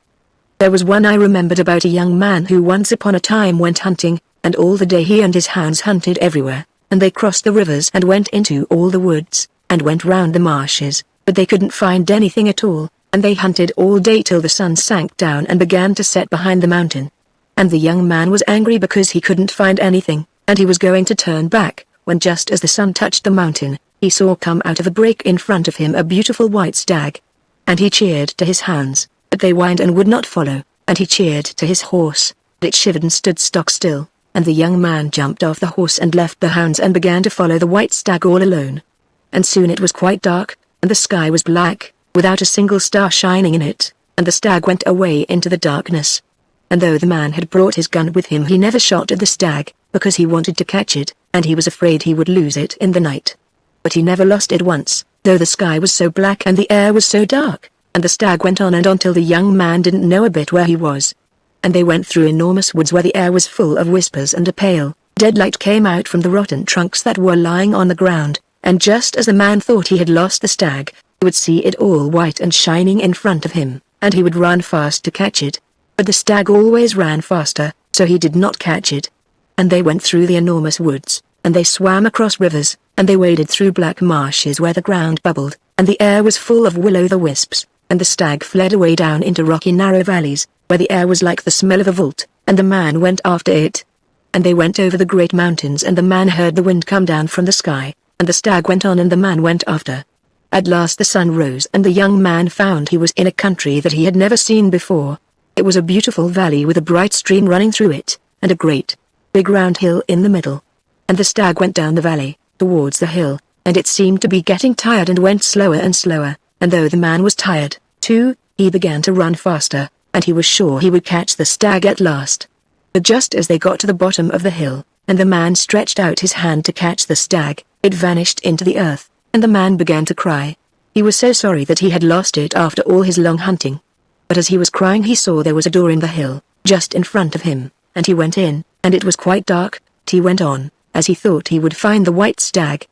There was one I remembered about a young man who once upon a time went hunting, and all the day he and his hounds hunted everywhere, and they crossed the rivers and went into all the woods, and went round the marshes, but they couldn't find anything at all, and they hunted all day till the sun sank down and began to set behind the mountain. And the young man was angry because he couldn't find anything, and he was going to turn back, when just as the sun touched the mountain, he saw come out of a break in front of him a beautiful white stag. And he cheered to his hounds, but they whined and would not follow, and he cheered to his horse, but it shivered and stood stock still, and the young man jumped off the horse and left the hounds and began to follow the white stag all alone. And soon it was quite dark, and the sky was black, without a single star shining in it, and the stag went away into the darkness. And though the man had brought his gun with him, he never shot at the stag, because he wanted to catch it, and he was afraid he would lose it in the night. But he never lost it once, though the sky was so black and the air was so dark, and the stag went on and on till the young man didn't know a bit where he was. And they went through enormous woods where the air was full of whispers, and a pale, dead light came out from the rotten trunks that were lying on the ground, and just as the man thought he had lost the stag, he would see it all white and shining in front of him, and he would run fast to catch it. But the stag always ran faster, so he did not catch it. And they went through the enormous woods, and they swam across rivers, and they waded through black marshes where the ground bubbled, and the air was full of will-o'-the-wisps, and the stag fled away down into rocky narrow valleys, where the air was like the smell of a vault, and the man went after it. And they went over the great mountains, and the man heard the wind come down from the sky, and the stag went on and the man went after. At last the sun rose, and the young man found he was in a country that he had never seen before. It was a beautiful valley with a bright stream running through it, and a great, big round hill in the middle. And the stag went down the valley, towards the hill, and it seemed to be getting tired and went slower and slower, and though the man was tired, too, he began to run faster, and he was sure he would catch the stag at last. But just as they got to the bottom of the hill, and the man stretched out his hand to catch the stag, it vanished into the earth, and the man began to cry. He was so sorry that he had lost it after all his long hunting. But as he was crying he saw there was a door in the hill, just in front of him, and he went in, and it was quite dark, but he went on, as he thought he would find the white stag.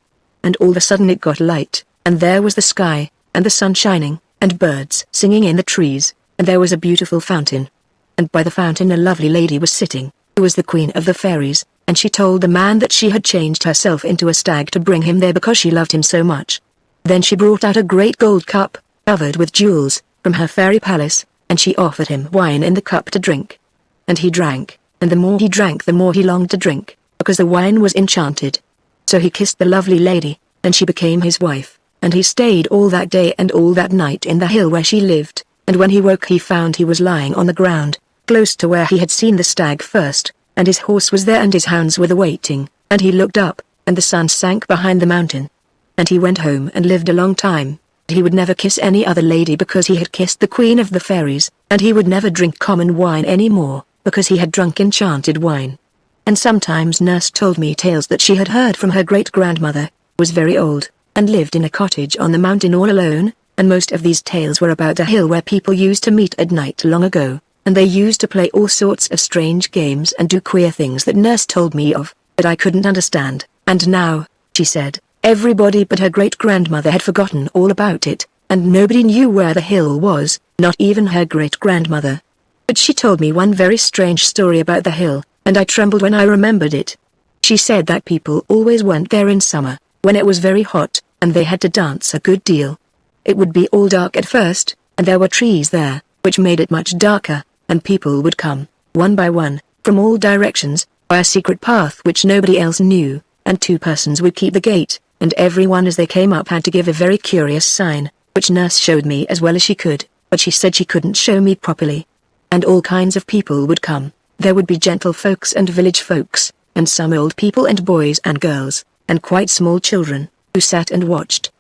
And all of a sudden it got light, and there was the sky, and the sun shining, and birds singing in the trees, and there was a beautiful fountain. And by the fountain a lovely lady was sitting, who was the queen of the fairies, and she told the man that she had changed herself into a stag to bring him there because she loved him so much. Then she brought out a great gold cup, covered with jewels, from her fairy palace, and she offered him wine in the cup to drink. And he drank, and the more he drank the more he longed to drink, because the wine was enchanted. So he kissed the lovely lady, and she became his wife, and he stayed all that day and all that night in the hill where she lived, and when he woke he found he was lying on the ground, close to where he had seen the stag first, and his horse was there and his hounds were waiting, and he looked up, and the sun sank behind the mountain. And he went home and lived a long time. He would never kiss any other lady because he had kissed the queen of the fairies, and he would never drink common wine any more, because he had drunk enchanted wine. And sometimes Nurse told me tales that she had heard from her great-grandmother, was very old, and lived in a cottage on the mountain all alone, and most of these tales were about a hill where people used to meet at night long ago, and they used to play all sorts of strange games and do queer things that Nurse told me of, but I couldn't understand. And now, she said, everybody but her great-grandmother had forgotten all about it, and nobody knew where the hill was, not even her great-grandmother. But she told me one very strange story about the hill, and I trembled when I remembered it. She said that people always went there in summer, when it was very hot, and they had to dance a good deal. It would be all dark at first, and there were trees there, which made it much darker, and people would come, one by one, from all directions, by a secret path which nobody else knew, and 2 persons would keep the gate, and everyone as they came up had to give a very curious sign, which Nurse showed me as well as she could, but she said she couldn't show me properly. And all kinds of people would come. There would be gentle folks and village folks, and some old people and boys and girls. and quite small children, who sat and watched.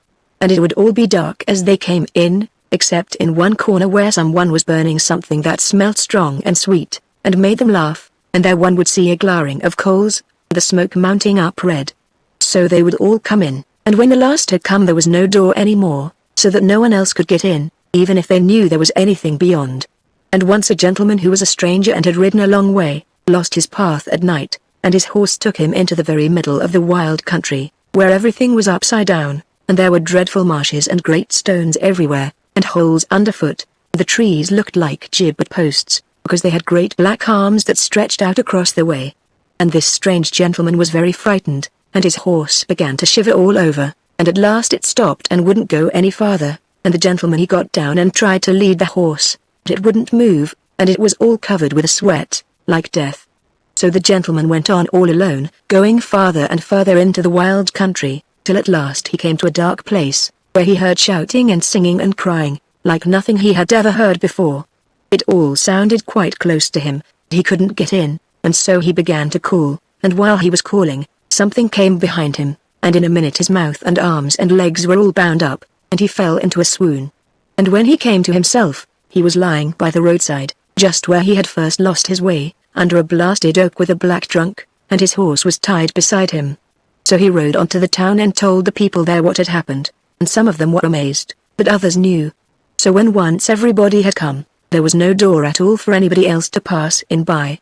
And it would all be dark as they came in, except in one corner where someone was burning something that smelt strong and sweet, and made them laugh, and there one would see a glaring of coals, the smoke mounting up red. So they would all come in, and when the last had come there was no door anymore, so that no one else could get in, even if they knew there was anything beyond. And once a gentleman who was a stranger and had ridden a long way, lost his path at night, and his horse took him into the very middle of the wild country, where everything was upside down, and there were dreadful marshes and great stones everywhere, and holes underfoot. The trees looked like gibbet posts, because they had great black arms that stretched out across the way. And this strange gentleman was very frightened, and his horse began to shiver all over, and at last it stopped and wouldn't go any farther, and the gentleman he got down and tried to lead the horse, but it wouldn't move, and it was all covered with a sweat, like death. So the gentleman went on all alone, going farther and further into the wild country, till at last he came to a dark place, where he heard shouting and singing and crying, like nothing he had ever heard before. It all sounded quite close to him, he couldn't get in, and so he began to call, and while he was calling, something came behind him, and in a minute his mouth and arms and legs were all bound up, and he fell into a swoon. And when he came to himself, he was lying by the roadside, just where he had first lost his way, under a blasted oak with a black trunk, and his horse was tied beside him. So he rode on to the town and told the people there what had happened, and some of them were amazed, but others knew. So when once everybody had come, there was no door at all for anybody else to pass in by.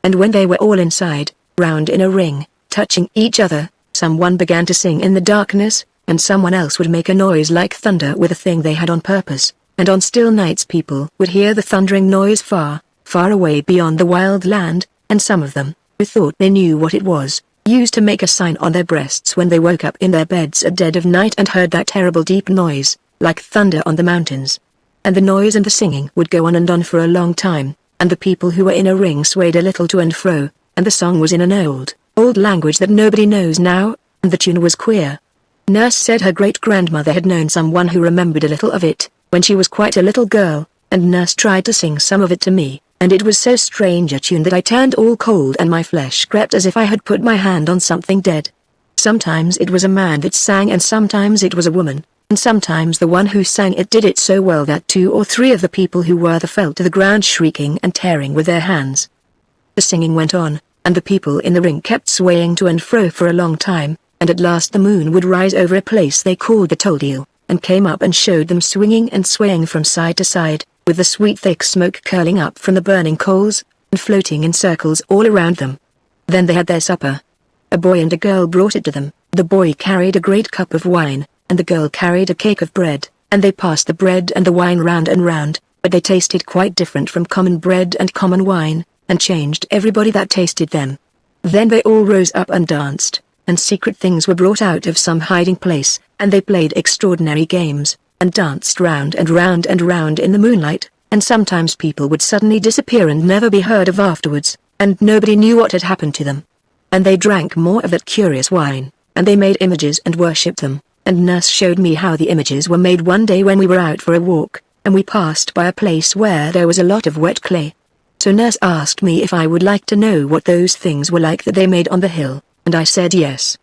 And when they were all inside, round in a ring, touching each other, someone began to sing in the darkness, and someone else would make a noise like thunder with a thing they had on purpose, and on still nights people would hear the thundering noise far, far away beyond the wild land, and some of them, who thought they knew what it was, used to make a sign on their breasts when they woke up in their beds at dead of night and heard that terrible deep noise, like thunder on the mountains. And the noise and the singing would go on and on for a long time, and the people who were in a ring swayed a little to and fro, and the song was in an old language that nobody knows now, and the tune was queer. Nurse said her great-grandmother had known someone who remembered a little of it, when she was quite a little girl, and Nurse tried to sing some of it to me, and it was so strange a tune that I turned all cold and my flesh crept as if I had put my hand on something dead. Sometimes it was a man that sang and sometimes it was a woman, and sometimes the one who sang it did it so well that 2 or 3 of the people who were there fell to the ground shrieking and tearing with their hands. The singing went on, and the people in the ring kept swaying to and fro for a long time, and at last the moon would rise over a place they called the Toldale, and came up and showed them swinging and swaying from side to side, with the sweet thick smoke curling up from the burning coals, and floating in circles all around them. Then they had their supper. A boy and a girl brought it to them. The boy carried a great cup of wine, and the girl carried a cake of bread, and they passed the bread and the wine round and round, but they tasted quite different from common bread and common wine, and changed everybody that tasted them. Then they all rose up and danced, and secret things were brought out of some hiding place, and they played extraordinary games, and danced round and round and round in the moonlight, and sometimes people would suddenly disappear and never be heard of afterwards, and nobody knew what had happened to them. And they drank more of that curious wine, and they made images and worshipped them, and Nurse showed me how the images were made one day when we were out for a walk, and we passed by a place where there was a lot of wet clay. So Nurse asked me if I would like to know what those things were like that they made on the hill, and I said yes.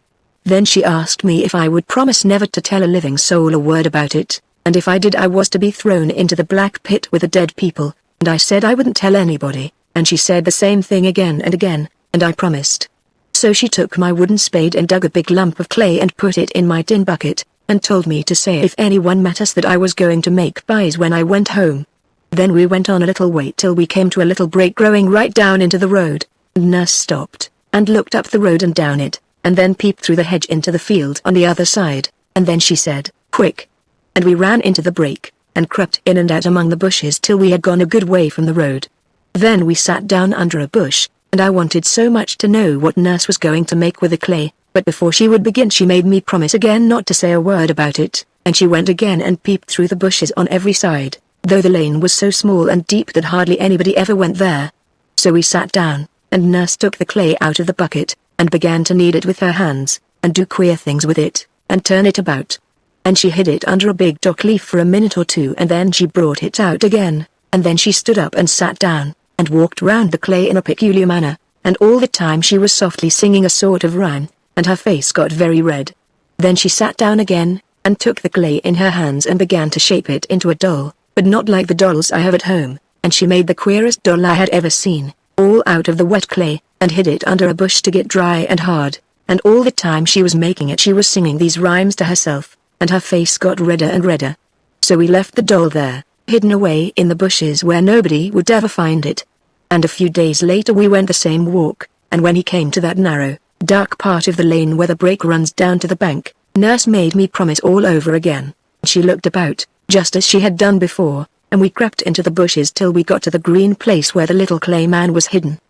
Then she asked me if I would promise never to tell a living soul a word about it, and if I did I was to be thrown into the black pit with the dead people, and I said I wouldn't tell anybody, and she said the same thing again and again, and I promised. So she took my wooden spade and dug a big lump of clay and put it in my tin bucket, and told me to say if anyone met us that I was going to make pies when I went home. Then we went on a little way till we came to a little break growing right down into the road, and Nurse stopped, and looked up the road and down it, and then peeped through the hedge into the field on the other side, and then she said, "Quick!" And we ran into the break, and crept in and out among the bushes till we had gone a good way from the road. Then we sat down under a bush, and I wanted so much to know what Nurse was going to make with the clay, but before she would begin she made me promise again not to say a word about it, and she went again and peeped through the bushes on every side, though the lane was so small and deep that hardly anybody ever went there. So we sat down, and Nurse took the clay out of the bucket, and began to knead it with her hands, and do queer things with it, and turn it about. And she hid it under a big dock leaf for a minute or two and then she brought it out again, and then she stood up and sat down, and walked round the clay in a peculiar manner, and all the time she was softly singing a sort of rhyme, and her face got very red. Then she sat down again, and took the clay in her hands and began to shape it into a doll, but not like the dolls I have at home, and she made the queerest doll I had ever seen, all out of the wet clay, and hid it under a bush to get dry and hard, and all the time she was making it she was singing these rhymes to herself, and her face got redder and redder. So we left the doll there, hidden away in the bushes where nobody would ever find it. And a few days later we went the same walk, and when he came to that narrow, dark part of the lane where the break runs down to the bank, Nurse made me promise all over again. She looked about, just as she had done before, and we crept into the bushes till we got to the green place where the little clay man was hidden.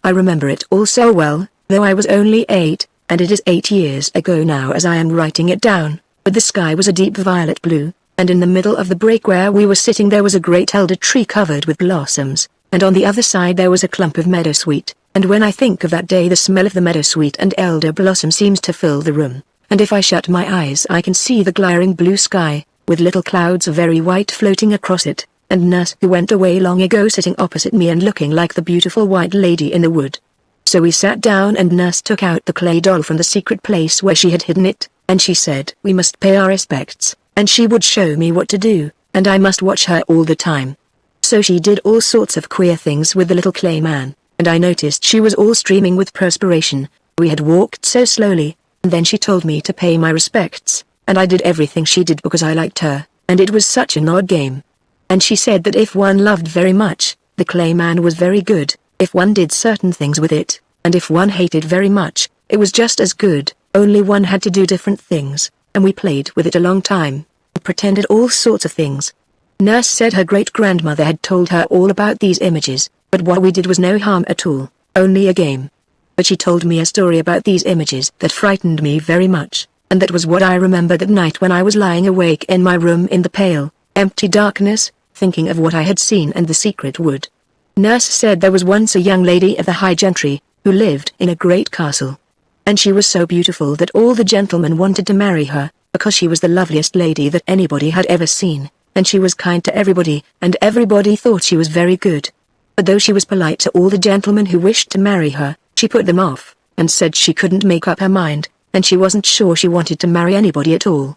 I remember it all so well, though I was only 8, and it is 8 years ago now as I am writing it down, but the sky was a deep violet blue, and in the middle of the break where we were sitting there was a great elder tree covered with blossoms, and on the other side there was a clump of meadowsweet, and when I think of that day the smell of the meadowsweet and elder blossom seems to fill the room, and if I shut my eyes I can see the glaring blue sky, with little clouds of very white floating across it, and Nurse who went away long ago sitting opposite me and looking like the beautiful white lady in the wood. So we sat down and Nurse took out the clay doll from the secret place where she had hidden it, and she said we must pay our respects, and she would show me what to do, and I must watch her all the time. So she did all sorts of queer things with the little clay man, and I noticed she was all streaming with perspiration. We had walked so slowly, and then she told me to pay my respects, and I did everything she did because I liked her, and it was such an odd game. And she said that if one loved very much, the clay man was very good, if one did certain things with it, and if one hated very much, it was just as good, only one had to do different things, and we played with it a long time, and pretended all sorts of things. Nurse said her great-grandmother had told her all about these images, but what we did was no harm at all, only a game. But she told me a story about these images that frightened me very much, and that was what I remember that night when I was lying awake in my room in the pale, empty darkness, thinking of what I had seen and the secret wood. Nurse said there was once a young lady of the high gentry, who lived in a great castle. And she was so beautiful that all the gentlemen wanted to marry her, because she was the loveliest lady that anybody had ever seen, and she was kind to everybody, and everybody thought she was very good. But though she was polite to all the gentlemen who wished to marry her, she put them off, and said she couldn't make up her mind, and she wasn't sure she wanted to marry anybody at all.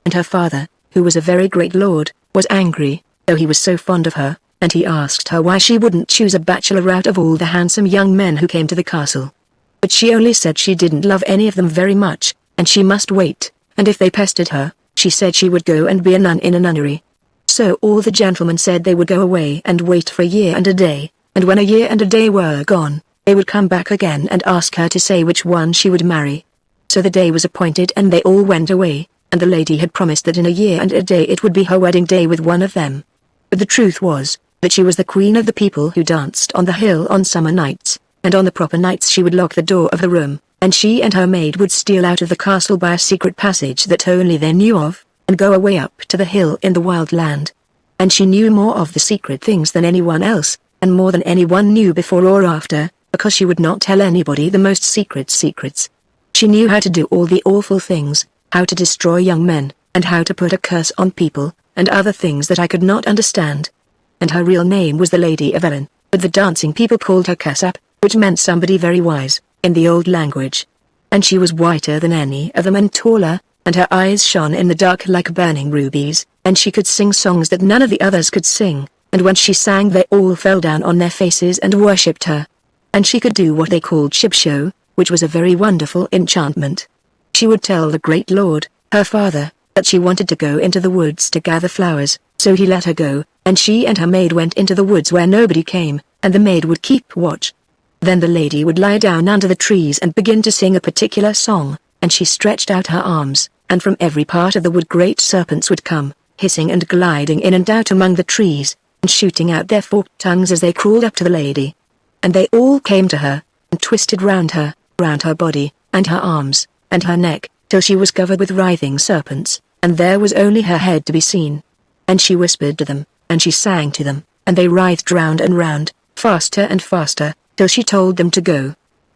And her father, who was a very great lord, was angry, though he was so fond of her, and he asked her why she wouldn't choose a bachelor out of all the handsome young men who came to the castle. But she only said she didn't love any of them very much, and she must wait, and if they pestered her, she said she would go and be a nun in a nunnery. So all the gentlemen said they would go away and wait for a year and a day, and when a year and a day were gone, they would come back again and ask her to say which one she would marry. So the day was appointed and they all went away, and the lady had promised that in a year and a day it would be her wedding day with one of them. But the truth was, that she was the queen of the people who danced on the hill on summer nights, and on the proper nights she would lock the door of the room, and she and her maid would steal out of the castle by a secret passage that only they knew of, and go away up to the hill in the wild land. And she knew more of the secret things than anyone else, and more than anyone knew before or after, because she would not tell anybody the most secret secrets. She knew how to do all the awful things, how to destroy young men, and how to put a curse on people, and other things that I could not understand. And her real name was the Lady of Ellen, but the dancing people called her Cassap, which meant somebody very wise, in the old language. And she was whiter than any of them and taller, and her eyes shone in the dark like burning rubies, and she could sing songs that none of the others could sing, and when she sang they all fell down on their faces and worshipped her. And she could do what they called ship-show, which was a very wonderful enchantment. She would tell the great lord, her father, that she wanted to go into the woods to gather flowers, so he let her go, and she and her maid went into the woods where nobody came, and the maid would keep watch. Then the lady would lie down under the trees and begin to sing a particular song, and she stretched out her arms, and from every part of the wood great serpents would come, hissing and gliding in and out among the trees, and shooting out their forked tongues as they crawled up to the lady. And they all came to her, and twisted round her body, and her arms, and her neck, till she was covered with writhing serpents, and there was only her head to be seen. And she whispered to them, and she sang to them, and they writhed round and round, faster and faster, till she told them to go.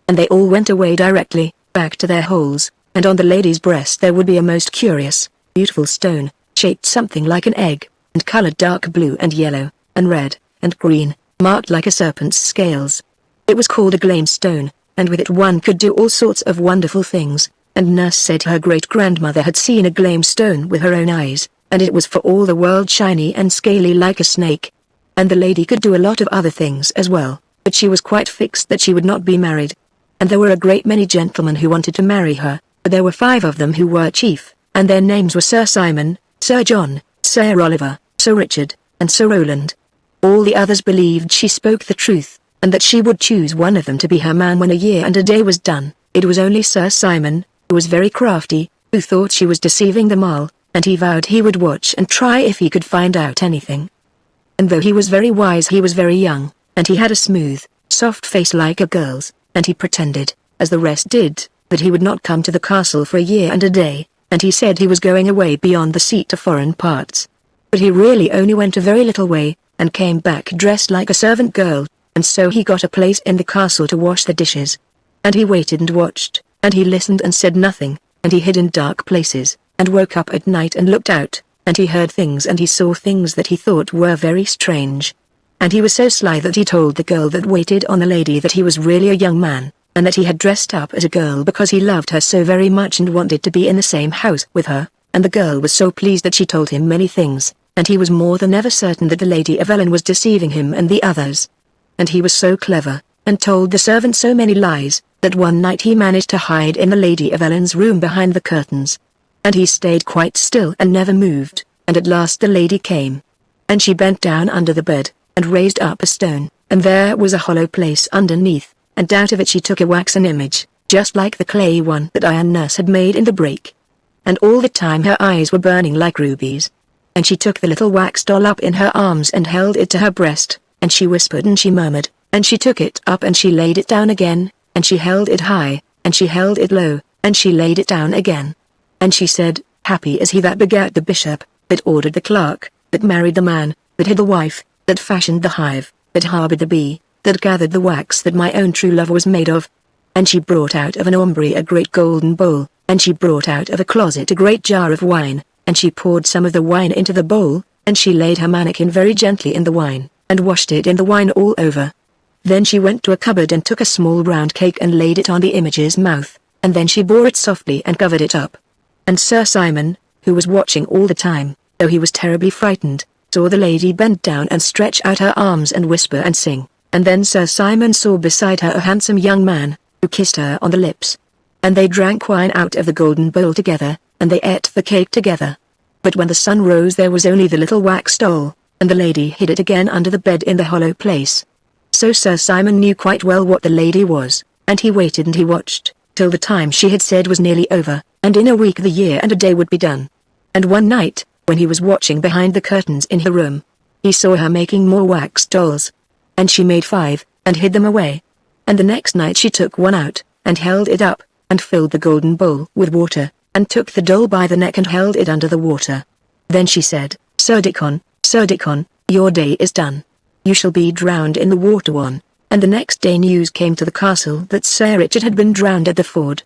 And they all went away directly, back to their holes, and on the lady's breast there would be a most curious, beautiful stone, shaped something like an egg, and colored dark blue and yellow, and red, and green, marked like a serpent's scales. It was called a glame stone, and with it one could do all sorts of wonderful things, and nurse said her great-grandmother had seen a gleam stone with her own eyes, and it was for all the world shiny and scaly like a snake. And the lady could do a lot of other things as well, but she was quite fixed that she would not be married. And there were a great many gentlemen who wanted to marry her, but there were 5 of them who were chief, and their names were Sir Simon, Sir John, Sir Oliver, Sir Richard, and Sir Rowland. All the others believed she spoke the truth, and that she would choose one of them to be her man when a year and a day was done. It was only Sir Simon, who was very crafty, who thought she was deceiving them all, and he vowed he would watch and try if he could find out anything. And though he was very wise, he was very young, and he had a smooth, soft face like a girl's, and he pretended, as the rest did, that he would not come to the castle for a year and a day, and he said he was going away beyond the sea to foreign parts. But he really only went a very little way, and came back dressed like a servant girl, and so he got a place in the castle to wash the dishes. And he waited and watched, and he listened and said nothing, and he hid in dark places, and woke up at night and looked out, and he heard things and he saw things that he thought were very strange. And he was so sly that he told the girl that waited on the lady that he was really a young man, and that he had dressed up as a girl because he loved her so very much and wanted to be in the same house with her, and the girl was so pleased that she told him many things, and he was more than ever certain that the Lady Evelyn was deceiving him and the others. And he was so clever, and told the servant so many lies, that one night he managed to hide in the Lady Evelyn's room behind the curtains. And he stayed quite still and never moved, and at last the lady came. And she bent down under the bed, and raised up a stone, and there was a hollow place underneath, and out of it she took a waxen image, just like the clay one that Iron Nurse had made in the break. And all the time her eyes were burning like rubies. And she took the little wax doll up in her arms and held it to her breast, and she whispered and she murmured, and she took it up and she laid it down again, and she held it high, and she held it low, and she laid it down again. And she said, "Happy is he that begat the bishop, that ordered the clerk, that married the man, that hid the wife, that fashioned the hive, that harbored the bee, that gathered the wax that my own true love was made of." And she brought out of an aumbry a great golden bowl, and she brought out of a closet a great jar of wine, and she poured some of the wine into the bowl, and she laid her mannikin very gently in the wine, and washed it in the wine all over. Then she went to a cupboard and took a small round cake and laid it on the image's mouth, and then she bore it softly and covered it up. And Sir Simon, who was watching all the time, though he was terribly frightened, saw the lady bend down and stretch out her arms and whisper and sing, and then Sir Simon saw beside her a handsome young man, who kissed her on the lips. And they drank wine out of the golden bowl together, and they ate the cake together. But when the sun rose there was only the little wax doll, and the lady hid it again under the bed in the hollow place. So Sir Simon knew quite well what the lady was, and he waited and he watched, till the time she had said was nearly over, and in a week the year and a day would be done. And one night, when he was watching behind the curtains in her room, he saw her making more wax dolls. And she made 5, and hid them away. And the next night she took one out, and held it up, and filled the golden bowl with water, and took the doll by the neck and held it under the water. Then she said, Sir Dickon, your day is done. You shall be drowned in the water one." And the next day news came to the castle that Sir Richard had been drowned at the ford.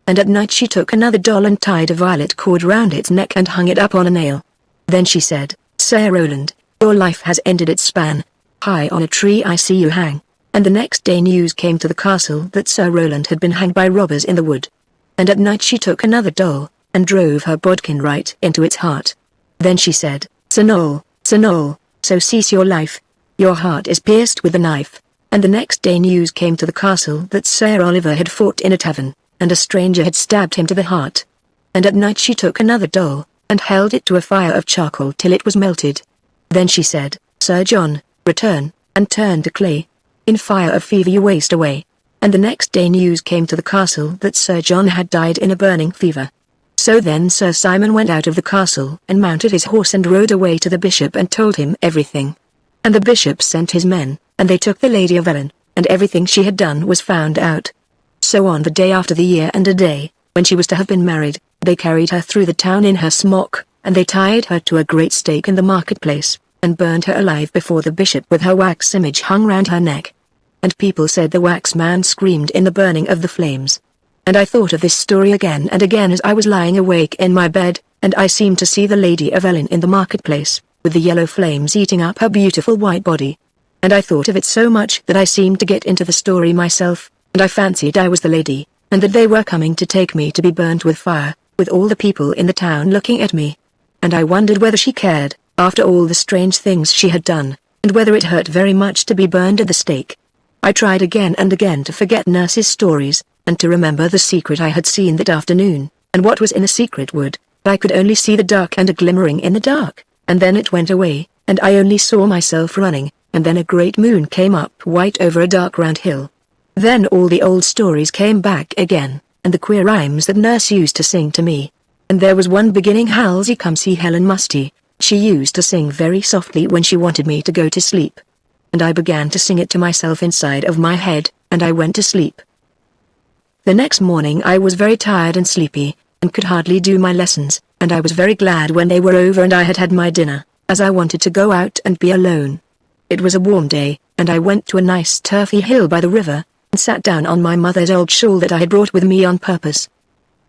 And at night she took another doll and tied a violet cord round its neck and hung it up on a nail. Then she said, "Sir Rowland, your life has ended its span. High on a tree I see you hang." And the next day news came to the castle that Sir Rowland had been hanged by robbers in the wood. And at night she took another doll, and drove her bodkin right into its heart. Then she said, Sir Noel, so cease your life. Your heart is pierced with a knife." And the next day news came to the castle that Sir Oliver had fought in a tavern, and a stranger had stabbed him to the heart. And at night she took another doll, and held it to a fire of charcoal till it was melted. Then she said, "Sir John, return, and turn to clay. In fire of fever you waste away." And the next day news came to the castle that Sir John had died in a burning fever. So then Sir Simon went out of the castle and mounted his horse and rode away to the bishop and told him everything. And the bishop sent his men, and they took the Lady Evelyn, and everything she had done was found out. So on the day after the year and a day, when she was to have been married, they carried her through the town in her smock, and they tied her to a great stake in the marketplace, and burned her alive before the bishop with her wax image hung round her neck. And people said the wax man screamed in the burning of the flames. And I thought of this story again and again as I was lying awake in my bed, and I seemed to see the Lady Evelyn in the marketplace, with the yellow flames eating up her beautiful white body. And I thought of it so much that I seemed to get into the story myself, and I fancied I was the lady, and that they were coming to take me to be burnt with fire, with all the people in the town looking at me. And I wondered whether she cared, after all the strange things she had done, and whether it hurt very much to be burned at the stake. I tried again and again to forget Nurse's stories, and to remember the secret I had seen that afternoon, and what was in the secret wood. I could only see the dark and a glimmering in the dark, and then it went away, and I only saw myself running, and then a great moon came up white over a dark round hill. Then all the old stories came back again, and the queer rhymes that Nurse used to sing to me. And there was one beginning, Halsey come see Helen Musty. She used to sing very softly when she wanted me to go to sleep. And I began to sing it to myself inside of my head, and I went to sleep. The next morning I was very tired and sleepy, and could hardly do my lessons, and I was very glad when they were over and I had had my dinner, as I wanted to go out and be alone. It was a warm day, and I went to a nice turfy hill by the river, and sat down on my mother's old shawl that I had brought with me on purpose.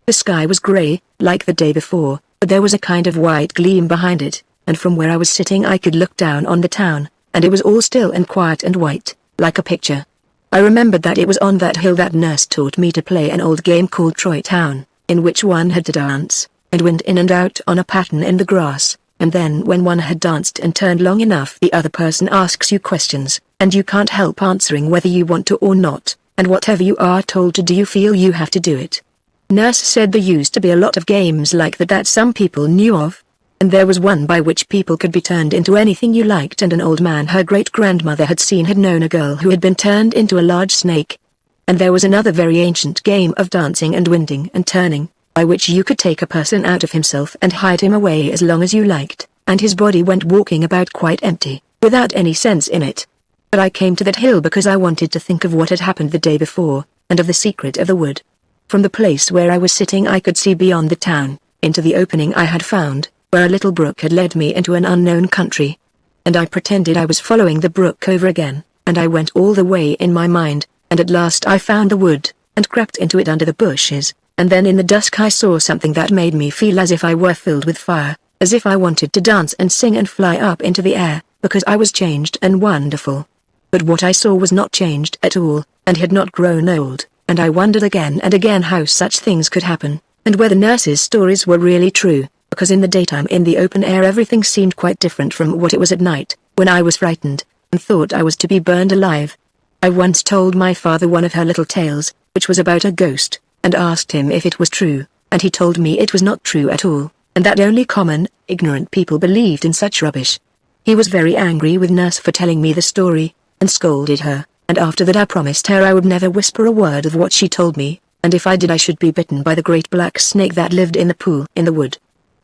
The sky was grey, like the day before, but there was a kind of white gleam behind it, and from where I was sitting I could look down on the town, and it was all still and quiet and white, like a picture. I remembered that it was on that hill that Nurse taught me to play an old game called Troy Town, in which one had to dance, and went in and out on a pattern in the grass, and then when one had danced and turned long enough the other person asks you questions, and you can't help answering whether you want to or not, and whatever you are told to do you feel you have to do it. Nurse said there used to be a lot of games like that some people knew of, and there was one by which people could be turned into anything you liked, and an old man her great-grandmother had seen had known a girl who had been turned into a large snake. And there was another very ancient game of dancing and winding and turning, by which you could take a person out of himself and hide him away as long as you liked, and his body went walking about quite empty, without any sense in it. But I came to that hill because I wanted to think of what had happened the day before, and of the secret of the wood. From the place where I was sitting I could see beyond the town, into the opening I had found, where a little brook had led me into an unknown country. And I pretended I was following the brook over again, and I went all the way in my mind, and at last I found the wood, and crept into it under the bushes, and then in the dusk I saw something that made me feel as if I were filled with fire, as if I wanted to dance and sing and fly up into the air, because I was changed and wonderful. But what I saw was not changed at all, and had not grown old. And I wondered again and again how such things could happen, and whether Nurse's stories were really true, because in the daytime in the open air everything seemed quite different from what it was at night, when I was frightened, and thought I was to be burned alive. I once told my father one of her little tales, which was about a ghost, and asked him if it was true, and he told me it was not true at all, and that only common, ignorant people believed in such rubbish. He was very angry with Nurse for telling me the story, and scolded her. And after that I promised her I would never whisper a word of what she told me, and if I did I should be bitten by the great black snake that lived in the pool in the wood.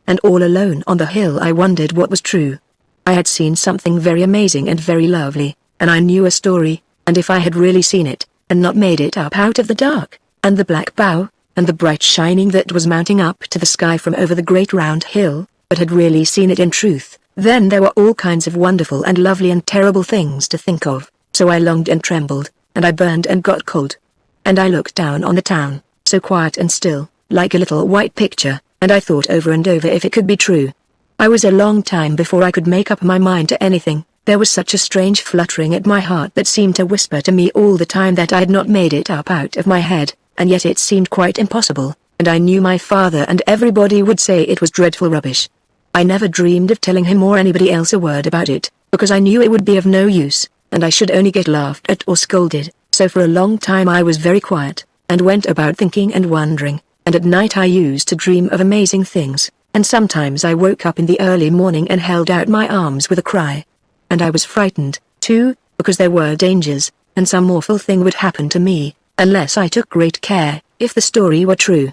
And all alone on the hill I wondered what was true. I had seen something very amazing and very lovely, and I knew a story, and if I had really seen it, and not made it up out of the dark, and the black bough, and the bright shining that was mounting up to the sky from over the great round hill, but had really seen it in truth, then there were all kinds of wonderful and lovely and terrible things to think of. So I longed and trembled, and I burned and got cold. And I looked down on the town, so quiet and still, like a little white picture, and I thought over and over if it could be true. I was a long time before I could make up my mind to anything. There was such a strange fluttering at my heart that seemed to whisper to me all the time that I had not made it up out of my head, and yet it seemed quite impossible, and I knew my father and everybody would say it was dreadful rubbish. I never dreamed of telling him or anybody else a word about it, because I knew it would be of no use, and I should only get laughed at or scolded, so for a long time I was very quiet, and went about thinking and wondering, and at night I used to dream of amazing things, and sometimes I woke up in the early morning and held out my arms with a cry. And I was frightened, too, because there were dangers, and some awful thing would happen to me, unless I took great care, if the story were true.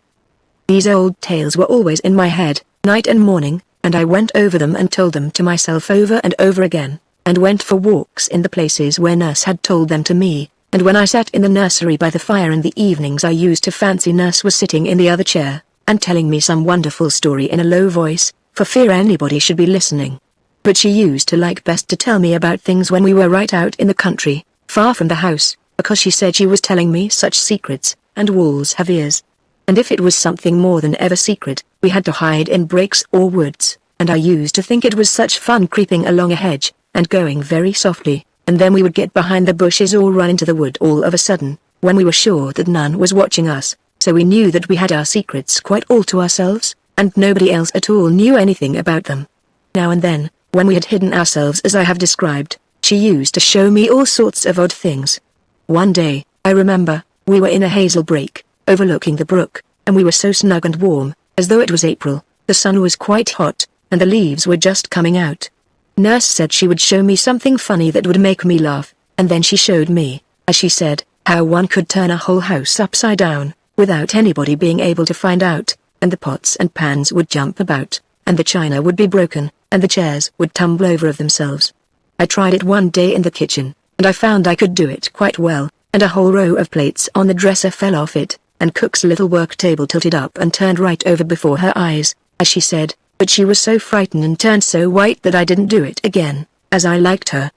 These old tales were always in my head, night and morning, and I went over them and told them to myself over and over again, and went for walks in the places where Nurse had told them to me, and when I sat in the nursery by the fire in the evenings I used to fancy Nurse was sitting in the other chair, and telling me some wonderful story in a low voice, for fear anybody should be listening. But she used to like best to tell me about things when we were right out in the country, far from the house, because she said she was telling me such secrets, and walls have ears. And if it was something more than ever secret, we had to hide in breaks or woods, and I used to think it was such fun creeping along a hedge, and going very softly, and then we would get behind the bushes or run into the wood all of a sudden, when we were sure that none was watching us, so we knew that we had our secrets quite all to ourselves, and nobody else at all knew anything about them. Now and then, when we had hidden ourselves as I have described, she used to show me all sorts of odd things. One day, I remember, we were in a hazel brake, overlooking the brook, and we were so snug and warm, as though it was April. The sun was quite hot, and the leaves were just coming out. Nurse said she would show me something funny that would make me laugh, and then she showed me, as she said, how one could turn a whole house upside down, without anybody being able to find out, and the pots and pans would jump about, and the china would be broken, and the chairs would tumble over of themselves. I tried it one day in the kitchen, and I found I could do it quite well, and a whole row of plates on the dresser fell off it, and Cook's little work table tilted up and turned right over before her eyes, as she said, but she was so frightened and turned so white that I didn't do it again, as I liked her.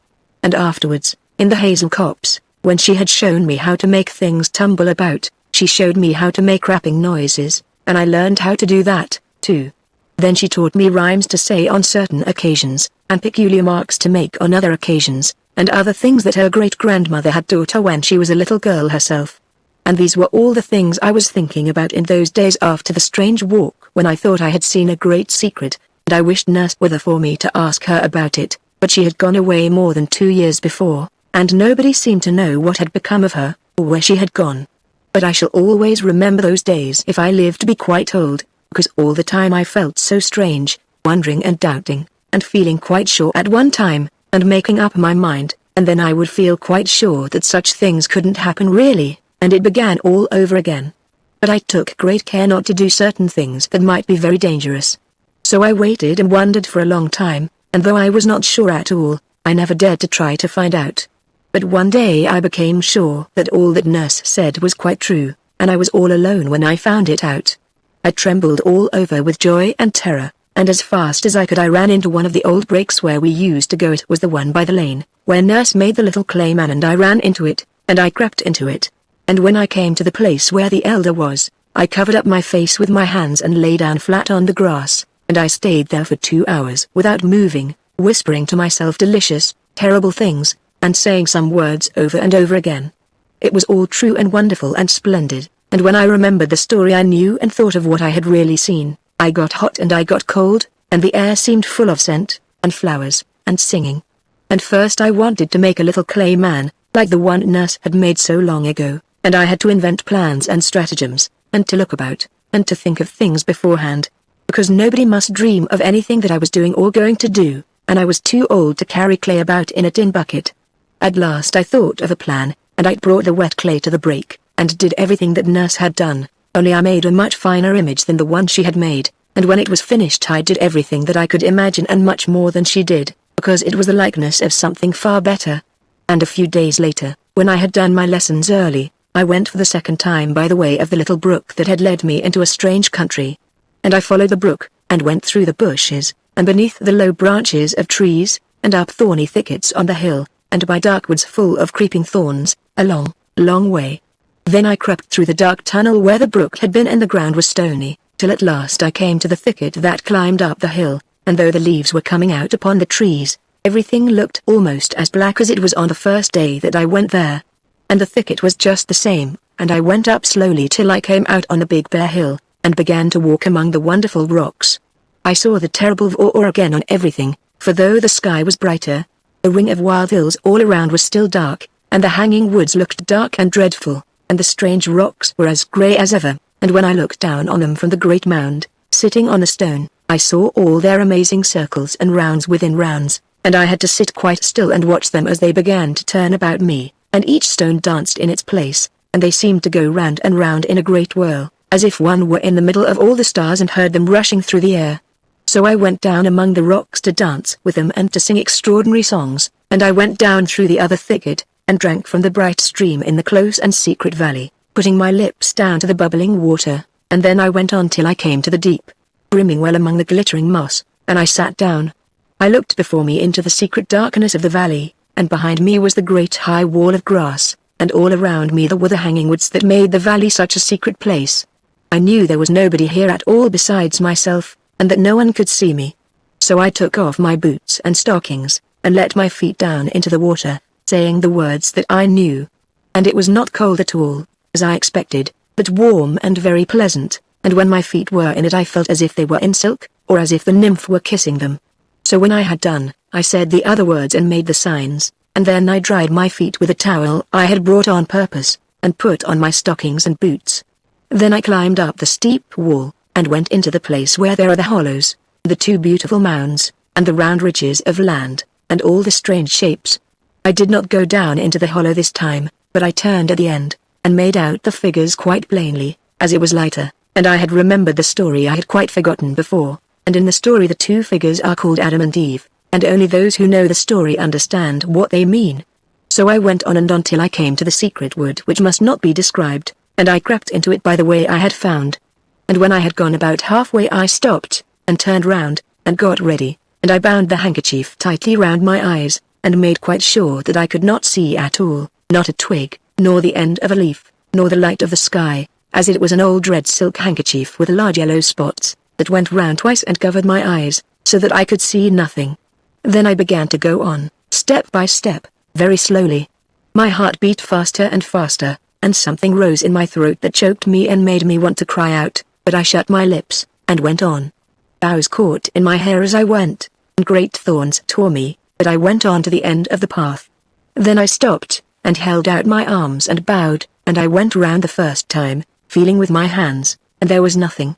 And afterwards, in the hazel copse, when she had shown me how to make things tumble about, she showed me how to make rapping noises, and I learned how to do that, too. Then she taught me rhymes to say on certain occasions, and peculiar marks to make on other occasions, and other things that her great-grandmother had taught her when she was a little girl herself. And these were all the things I was thinking about in those days after the strange walk when I thought I had seen a great secret, and I wished Nurse were there for me to ask her about it, but she had gone away more than 2 years before, and nobody seemed to know what had become of her, or where she had gone. But I shall always remember those days if I live to be quite old, because all the time I felt so strange, wondering and doubting, and feeling quite sure at one time, and making up my mind, and then I would feel quite sure that such things couldn't happen really, and it began all over again. But I took great care not to do certain things that might be very dangerous. So I waited and wondered for a long time, and though I was not sure at all, I never dared to try to find out. But one day I became sure that all that Nurse said was quite true, and I was all alone when I found it out. I trembled all over with joy and terror, and as fast as I could I ran into one of the old brakes where we used to go. It was the one by the lane, where Nurse made the little clay man, and I ran into it, and I crept into it. And when I came to the place where the elder was, I covered up my face with my hands and lay down flat on the grass, and I stayed there for 2 hours without moving, whispering to myself delicious, terrible things, and saying some words over and over again. It was all true and wonderful and splendid, and when I remembered the story I knew and thought of what I had really seen, I got hot and I got cold, and the air seemed full of scent, and flowers, and singing. And first I wanted to make a little clay man, like the one Nurse had made so long ago, and I had to invent plans and stratagems, and to look about, and to think of things beforehand, because nobody must dream of anything that I was doing or going to do, and I was too old to carry clay about in a tin bucket. At last I thought of a plan, and I brought the wet clay to the brake, and did everything that Nurse had done, only I made a much finer image than the one she had made, and when it was finished I did everything that I could imagine and much more than she did, because it was the likeness of something far better. And a few days later, when I had done my lessons early, I went for the second time by the way of the little brook that had led me into a strange country. And I followed the brook, and went through the bushes, and beneath the low branches of trees, and up thorny thickets on the hill, and by dark woods full of creeping thorns, a long, long way. Then I crept through the dark tunnel where the brook had been and the ground was stony, till at last I came to the thicket that climbed up the hill, and though the leaves were coming out upon the trees, everything looked almost as black as it was on the first day that I went there. And the thicket was just the same, and I went up slowly till I came out on a big bare hill, and began to walk among the wonderful rocks. I saw the terrible awe again on everything, for though the sky was brighter, the ring of wild hills all around was still dark, and the hanging woods looked dark and dreadful, and the strange rocks were as grey as ever, and when I looked down on them from the great mound, sitting on the stone, I saw all their amazing circles and rounds within rounds, and I had to sit quite still and watch them as they began to turn about me, and each stone danced in its place, and they seemed to go round and round in a great whirl, as if one were in the middle of all the stars and heard them rushing through the air. So I went down among the rocks to dance with them and to sing extraordinary songs, and I went down through the other thicket, and drank from the bright stream in the close and secret valley, putting my lips down to the bubbling water, and then I went on till I came to the deep, brimming well among the glittering moss, and I sat down. I looked before me into the secret darkness of the valley, and behind me was the great high wall of grass, and all around me there were the hanging woods that made the valley such a secret place. I knew there was nobody here at all besides myself, and that no one could see me. So I took off my boots and stockings, and let my feet down into the water, saying the words that I knew. and it was not cold at all, as I expected, but warm and very pleasant, and when my feet were in it I felt as if they were in silk, or as if the nymph were kissing them. So when I had done, I said the other words and made the signs, and then I dried my feet with a towel I had brought on purpose, and put on my stockings and boots. Then I climbed up the steep wall, and went into the place where there are the hollows, the two beautiful mounds, and the round ridges of land, and all the strange shapes. I did not go down into the hollow this time, but I turned at the end, and made out the figures quite plainly, as it was lighter, and I had remembered the story I had quite forgotten before, and in the story the two figures are called Adam and Eve, and only those who know the story understand what they mean. So I went on and on till I came to the secret wood which must not be described, and I crept into it by the way I had found. And when I had gone about halfway I stopped, and turned round, and got ready, and I bound the handkerchief tightly round my eyes, and made quite sure that I could not see at all, not a twig, nor the end of a leaf, nor the light of the sky, as it was an old red silk handkerchief with large yellow spots, that went round twice and covered my eyes, so that I could see nothing. Then I began to go on, step by step, very slowly. My heart beat faster and faster, and something rose in my throat that choked me and made me want to cry out, but I shut my lips, and went on. Boughs caught in my hair as I went, and great thorns tore me, but I went on to the end of the path. Then I stopped, and held out my arms and bowed, and I went round the first time, feeling with my hands, and there was nothing.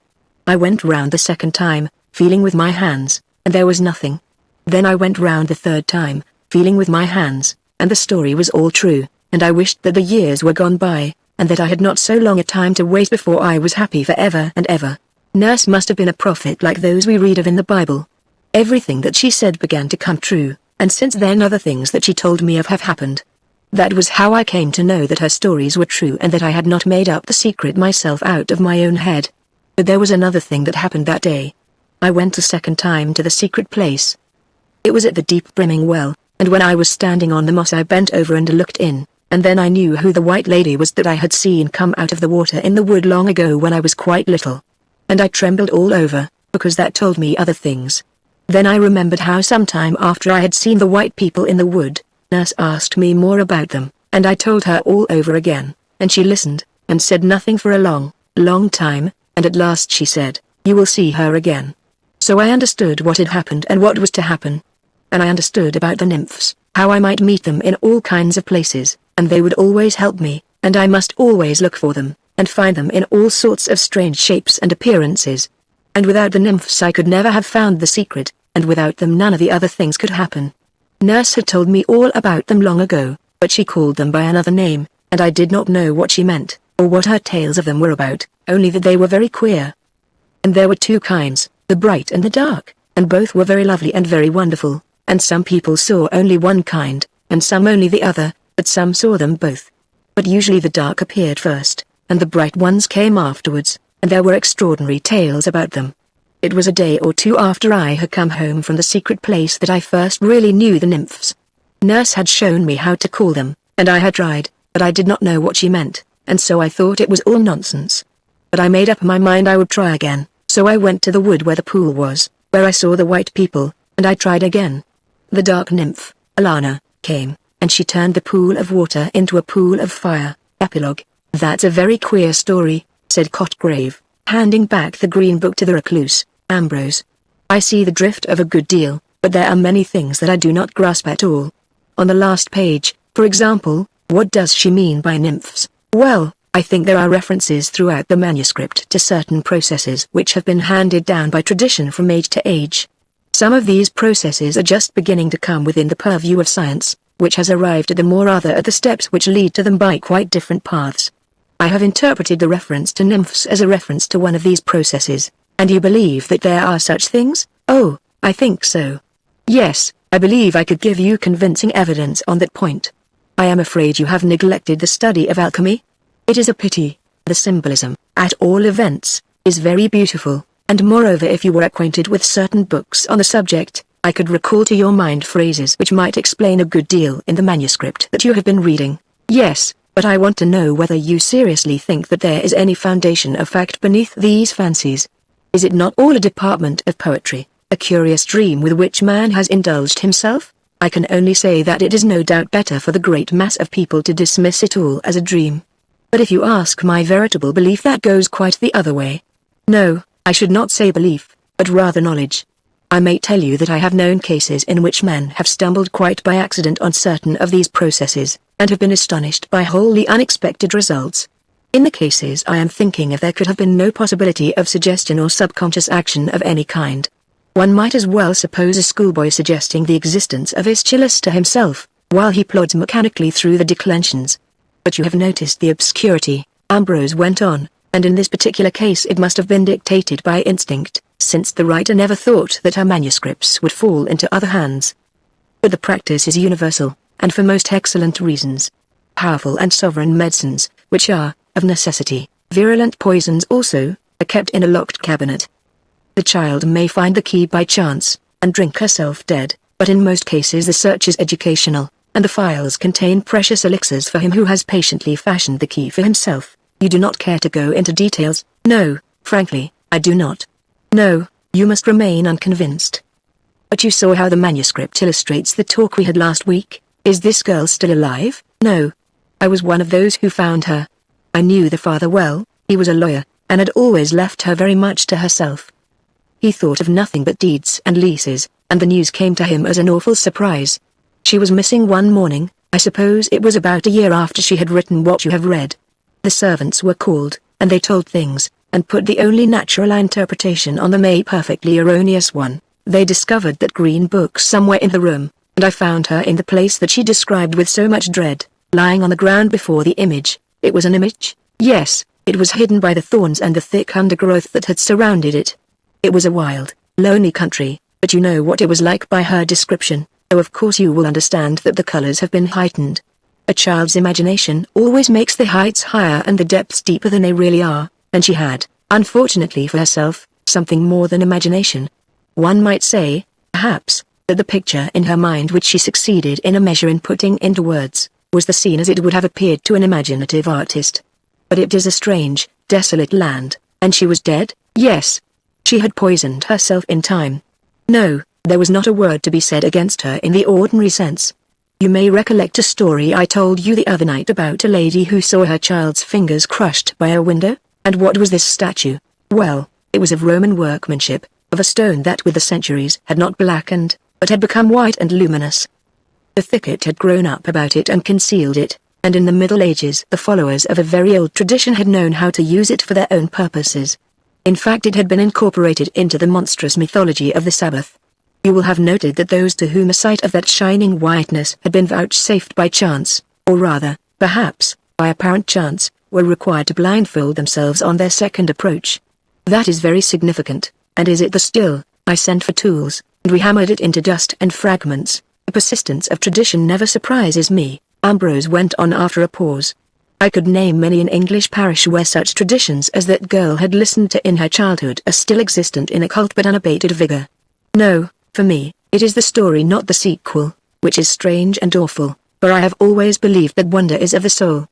I went round the second time, feeling with my hands, and there was nothing. Then I went round the third time, feeling with my hands, and the story was all true, and I wished that the years were gone by, and that I had not so long a time to wait before I was happy for ever and ever. Nurse must have been a prophet like those we read of in the Bible. Everything that she said began to come true, and since then other things that she told me of have happened. That was how I came to know that her stories were true and that I had not made up the secret myself out of my own head. But there was another thing that happened that day. I went a second time to the secret place. It was at the deep brimming well, and when I was standing on the moss I bent over and looked in, and then I knew who the white lady was that I had seen come out of the water in the wood long ago when I was quite little. And I trembled all over, because that told me other things. Then I remembered how some time after I had seen the white people in the wood, Nurse asked me more about them, and I told her all over again, and she listened, and said nothing for a long, long time, and at last she said, "You will see her again." So I understood what had happened and what was to happen. And I understood about the nymphs, how I might meet them in all kinds of places, and they would always help me, and I must always look for them, and find them in all sorts of strange shapes and appearances. And without the nymphs I could never have found the secret, and without them none of the other things could happen. Nurse had told me all about them long ago, but she called them by another name, and I did not know what she meant, or what her tales of them were about, only that they were very queer. And there were two kinds, the bright and the dark, and both were very lovely and very wonderful, and some people saw only one kind, and some only the other, but some saw them both. But usually the dark appeared first, and the bright ones came afterwards, and there were extraordinary tales about them. It was a day or two after I had come home from the secret place that I first really knew the nymphs. Nurse had shown me how to call them, and I had tried, but I did not know what she meant, and so I thought it was all nonsense. But I made up my mind I would try again, so I went to the wood where the pool was, where I saw the white people, and I tried again. The dark nymph, Alana, came, and she turned the pool of water into a pool of fire. Epilogue. "That's a very queer story," said Cotgrave, handing back the green book to the recluse, Ambrose. "I see the drift of a good deal, but there are many things that I do not grasp at all. On the last page, for example, what does she mean by nymphs? Well, I think there are references throughout the manuscript to certain processes which have been handed down by tradition from age to age. Some of these processes are just beginning to come within the purview of science, which has arrived at them or rather at the steps which lead to them by quite different paths. I have interpreted the reference to nymphs as a reference to one of these processes. And you believe that there are such things? Oh, I think so. Yes, I believe I could give you convincing evidence on that point. I am afraid you have neglected the study of alchemy. It is a pity. The symbolism, at all events, is very beautiful, and moreover if you were acquainted with certain books on the subject, I could recall to your mind phrases which might explain a good deal in the manuscript that you have been reading. Yes, but I want to know whether you seriously think that there is any foundation of fact beneath these fancies. Is it not all a department of poetry, a curious dream with which man has indulged himself? I can only say that it is no doubt better for the great mass of people to dismiss it all as a dream. But if you ask my veritable belief, that goes quite the other way. No, I should not say belief, but rather knowledge. I may tell you that I have known cases in which men have stumbled quite by accident on certain of these processes, and have been astonished by wholly unexpected results. In the cases I am thinking of, there could have been no possibility of suggestion or subconscious action of any kind. One might as well suppose a schoolboy suggesting the existence of Aeschylus to himself, while he plods mechanically through the declensions. But you have noticed the obscurity, Ambrose went on, and in this particular case it must have been dictated by instinct, since the writer never thought that her manuscripts would fall into other hands. But the practice is universal, and for most excellent reasons. Powerful and sovereign medicines, which are, of necessity, virulent poisons also, are kept in a locked cabinet. The child may find the key by chance, and drink herself dead, but in most cases the search is educational, and the files contain precious elixirs for him who has patiently fashioned the key for himself. You do not care to go into details? No, frankly, I do not. No, you must remain unconvinced. But you saw how the manuscript illustrates the talk we had last week. Is this girl still alive? No. I was one of those who found her. I knew the father well, he was a lawyer, and had always left her very much to herself. He thought of nothing but deeds and leases, and the news came to him as an awful surprise. She was missing one morning. I suppose it was about a year after she had written what you have read. The servants were called, and they told things, and put the only natural interpretation on the may perfectly erroneous one. They discovered that green book somewhere in the room, and I found her in the place that she described with so much dread, lying on the ground before the image. It was an image? Yes, it was hidden by the thorns and the thick undergrowth that had surrounded it. It was a wild, lonely country, but you know what it was like by her description, though of course you will understand that the colors have been heightened. A child's imagination always makes the heights higher and the depths deeper than they really are, and she had, unfortunately for herself, something more than imagination. One might say, perhaps, that the picture in her mind which she succeeded in a measure in putting into words, was the scene as it would have appeared to an imaginative artist. But it is a strange, desolate land, and she was dead? Yes. She had poisoned herself in time. No, there was not a word to be said against her in the ordinary sense. You may recollect a story I told you the other night about a lady who saw her child's fingers crushed by a window, and what was this statue? Well, it was of Roman workmanship, of a stone that with the centuries had not blackened, but had become white and luminous. The thicket had grown up about it and concealed it, and in the Middle Ages the followers of a very old tradition had known how to use it for their own purposes. In fact, it had been incorporated into the monstrous mythology of the Sabbath. You will have noted that those to whom a sight of that shining whiteness had been vouchsafed by chance, or rather, perhaps, by apparent chance, were required to blindfold themselves on their second approach. That is very significant, and is it the still? I sent for tools, and we hammered it into dust and fragments. The persistence of tradition never surprises me, Ambrose went on after a pause. I could name many an English parish where such traditions as that girl had listened to in her childhood are still existent in occult but unabated vigor. No, for me, it is the story not the sequel, which is strange and awful, for I have always believed that wonder is of the soul,